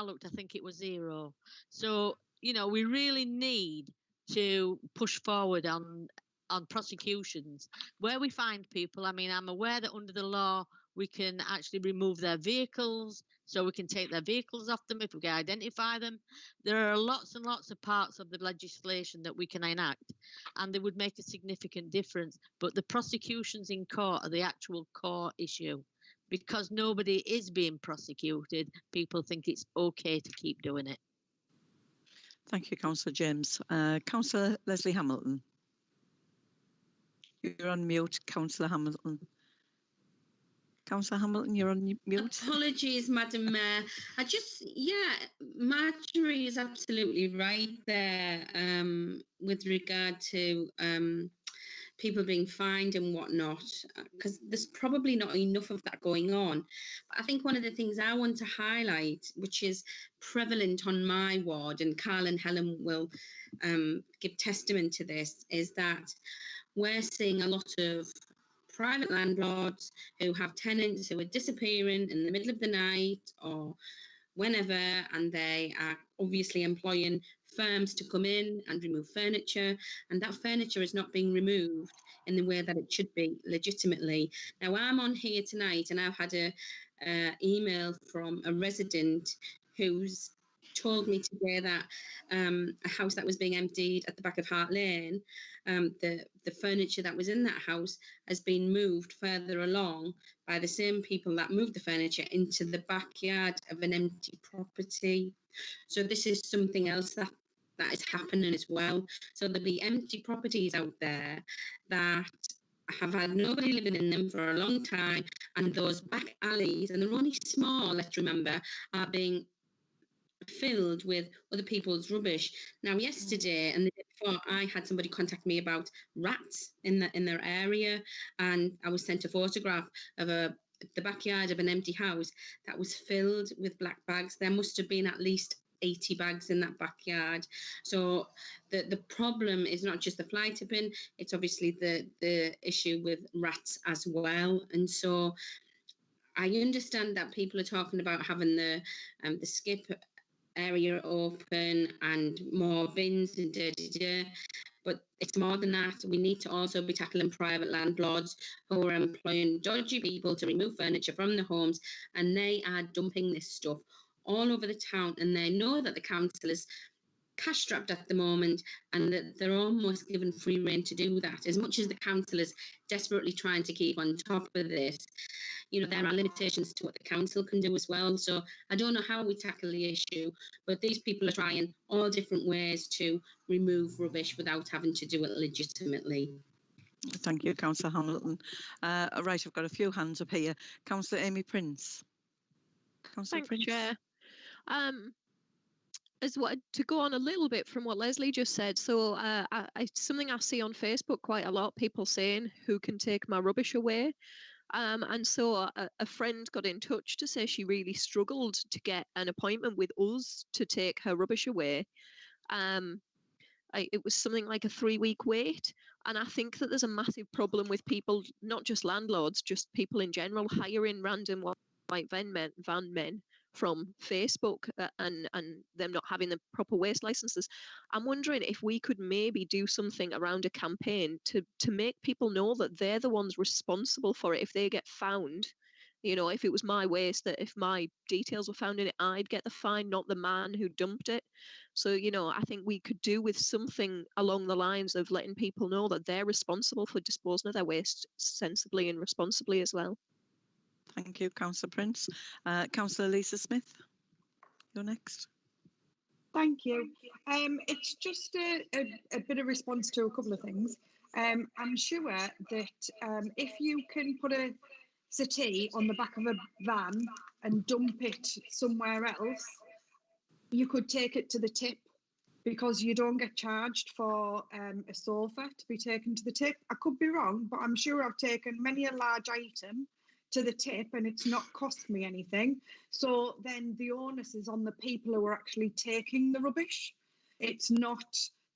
looked, I think it was 0. So, you know, we really need to push forward on prosecutions where we find people. I mean, I'm aware that under the law we can actually remove their vehicles, so we can take their vehicles off them if we can identify them. There are lots and lots of parts of the legislation that we can enact, and they would make a significant difference. But the prosecutions in court are the actual core issue. Because nobody is being prosecuted, people think it's okay to keep doing it. Thank you, Councillor James. Councillor Leslie Hamilton. You're on mute, Councillor Hamilton. Councillor Hamilton, you're on mute. Apologies, Madam Mayor. Marjorie is absolutely right there with regard to people being fined and whatnot, because there's probably not enough of that going on. But I think one of the things I want to highlight, which is prevalent on my ward, and Carl and Helen will give testament to this, is that we're seeing a lot of private landlords who have tenants who are disappearing in the middle of the night or whenever, and they are obviously employing firms to come in and remove furniture, and that furniture is not being removed in the way that it should be legitimately. Now, I'm on here tonight and I've had a email from a resident who's told me today that a house that was being emptied at the back of Hart Lane, the furniture that was in that house has been moved further along by the same people that moved the furniture into the backyard of an empty property. So this is something else that is happening as well. So there'll be empty properties out there that have had nobody living in them for a long time, and those back alleys, and they're only small, let's remember, are being filled with other people's rubbish. Now, yesterday and the day before, I had somebody contact me about rats in their area, and I was sent a photograph of the backyard of an empty house that was filled with black bags. There must have been at least 80 bags in that backyard. So the problem is not just the fly tipping, it's obviously the issue with rats as well. And so I understand that people are talking about having the skip area open and more bins and but it's more than that. We need to also be tackling private landlords who are employing dodgy people to remove furniture from the homes, and they are dumping this stuff all over the town, and they know that the council is cash strapped at the moment and that they're almost given free rein to do that. As much as the council is desperately trying to keep on top of this, you know, there are limitations to what the council can do as well. So I don't know how we tackle the issue, but these people are trying all different ways to remove rubbish without having to do it legitimately. Thank you, Councillor Hamilton. Right, I've got a few hands up here. Councillor Amy Prince. Councillor Thanks, Prince. Chair. To go on a little bit from what Leslie just said, so something I see on Facebook quite a lot, people saying, who can take my rubbish away? And so a friend got in touch to say she really struggled to get an appointment with us to take her rubbish away. It was something like a 3-week wait. And I think that there's a massive problem with people, not just landlords, just people in general, hiring random white van men from Facebook and them not having the proper waste licenses. I'm wondering if we could maybe do something around a campaign to make people know that they're the ones responsible for it if they get found. You know, if it was my waste, that if my details were found in it, I'd get the fine, not the man who dumped it. So, you know, I think we could do with something along the lines of letting people know that they're responsible for disposing of their waste sensibly and responsibly as well. Thank you, Councillor Prince. Councillor Lisa Smith, you're next. Thank you. It's just a bit of response to a couple of things. I'm sure that if you can put a settee on the back of a van and dump it somewhere else, you could take it to the tip, because you don't get charged for a sofa to be taken to the tip. I could be wrong, but I'm sure I've taken many a large item to the tip and it's not cost me anything. So then the onus is on the people who are actually taking the rubbish. It's not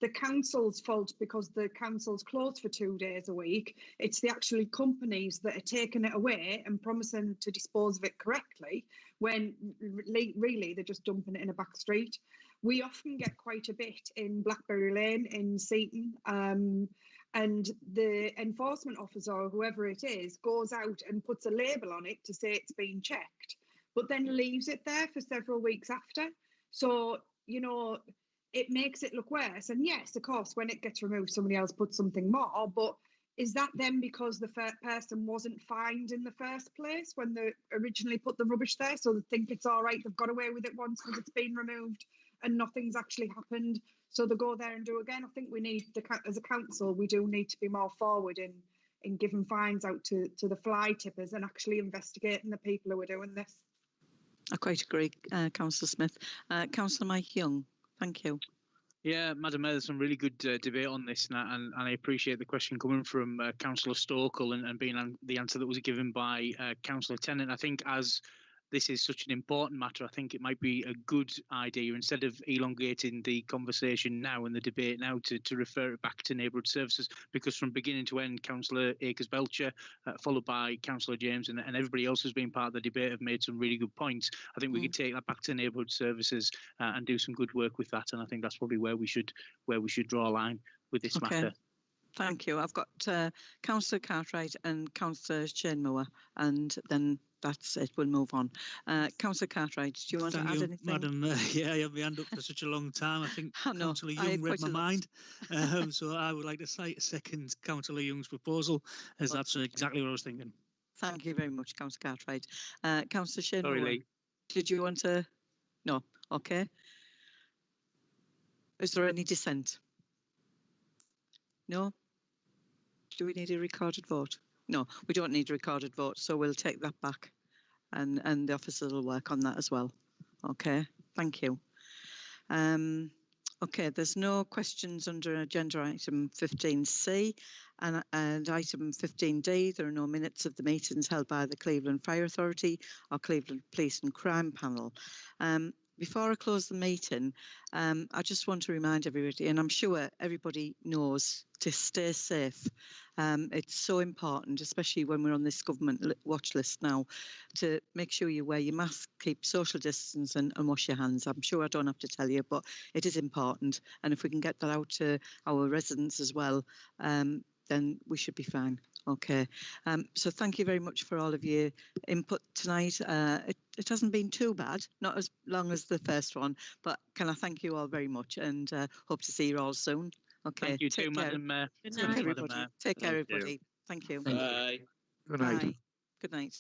the council's fault because the council's closed for 2 days a week. It's the actually companies that are taking it away and promising to dispose of it correctly, when really they're just dumping it in a back street. We often get quite a bit in Blackberry Lane in Seaton, and the enforcement officer or whoever it is goes out and puts a label on it to say it's been checked, but then leaves it there for several weeks after. So, you know, it makes it look worse. And yes, of course, when it gets removed, somebody else puts something more, but is that then because the person wasn't fined in the first place when they originally put the rubbish there, so they think it's all right, they've got away with it once because it's been removed and nothing's actually happened, so they go there and do again? I think we need, as a council, we do need to be more forward in giving fines out to the fly tippers and actually investigating the people who are doing this. I quite agree, Councillor Smith. Councillor Mike Young, thank you. Yeah, Madam Mayor, there's some really good debate on this, and I appreciate the question coming from Councillor Stokel and being the answer that was given by Councillor Tennant. I think as this is such an important matter, I think it might be a good idea, instead of elongating the conversation now and the debate now, to refer it back to neighbourhood services, because from beginning to end, Councillor Akers Belcher, followed by Councillor James, and everybody else who's been part of the debate have made some really good points. I think we could take that back to neighbourhood services and do some good work with that, and I think that's probably where we should draw a line with this matter. Thank you. I've got Councillor Cartwright and Councillor Shanemower, and then that's it. We'll move on. Councillor Cartwright, do you want to add anything? Madam, yeah, I have my hand up for such a long time. I think Councillor Young read my mind. So I would like to second Councillor Young's proposal, as that's exactly what I was thinking. Thank you very much, Councillor Cartwright. Councillor Shanemower, Sorry, Lee. did you want to? No. Okay. Is there any dissent? No? Do we need a recorded vote? No, we don't need a recorded vote, so we'll take that back, and the officers will work on that as well. Okay, thank you. Okay, there's no questions under agenda item 15C, and item 15D, there are no minutes of the meetings held by the Cleveland Fire Authority or Cleveland Police and Crime Panel. Before I close the meeting, I just want to remind everybody, and I'm sure everybody knows, to stay safe. It's so important, especially when we're on this government watch list now, to make sure you wear your mask, keep social distance and wash your hands. I'm sure I don't have to tell you, but it is important. And if we can get that out to our residents as well, then we should be fine. Okay, so thank you very much for all of your input tonight. It hasn't been too bad, not as long as the first one, but can I thank you all very much, and hope to see you all soon. Okay, Thank you too, Madam Mayor. Good night, everybody. Take care, everybody. Thank you. Bye. Good night. Bye. Good night.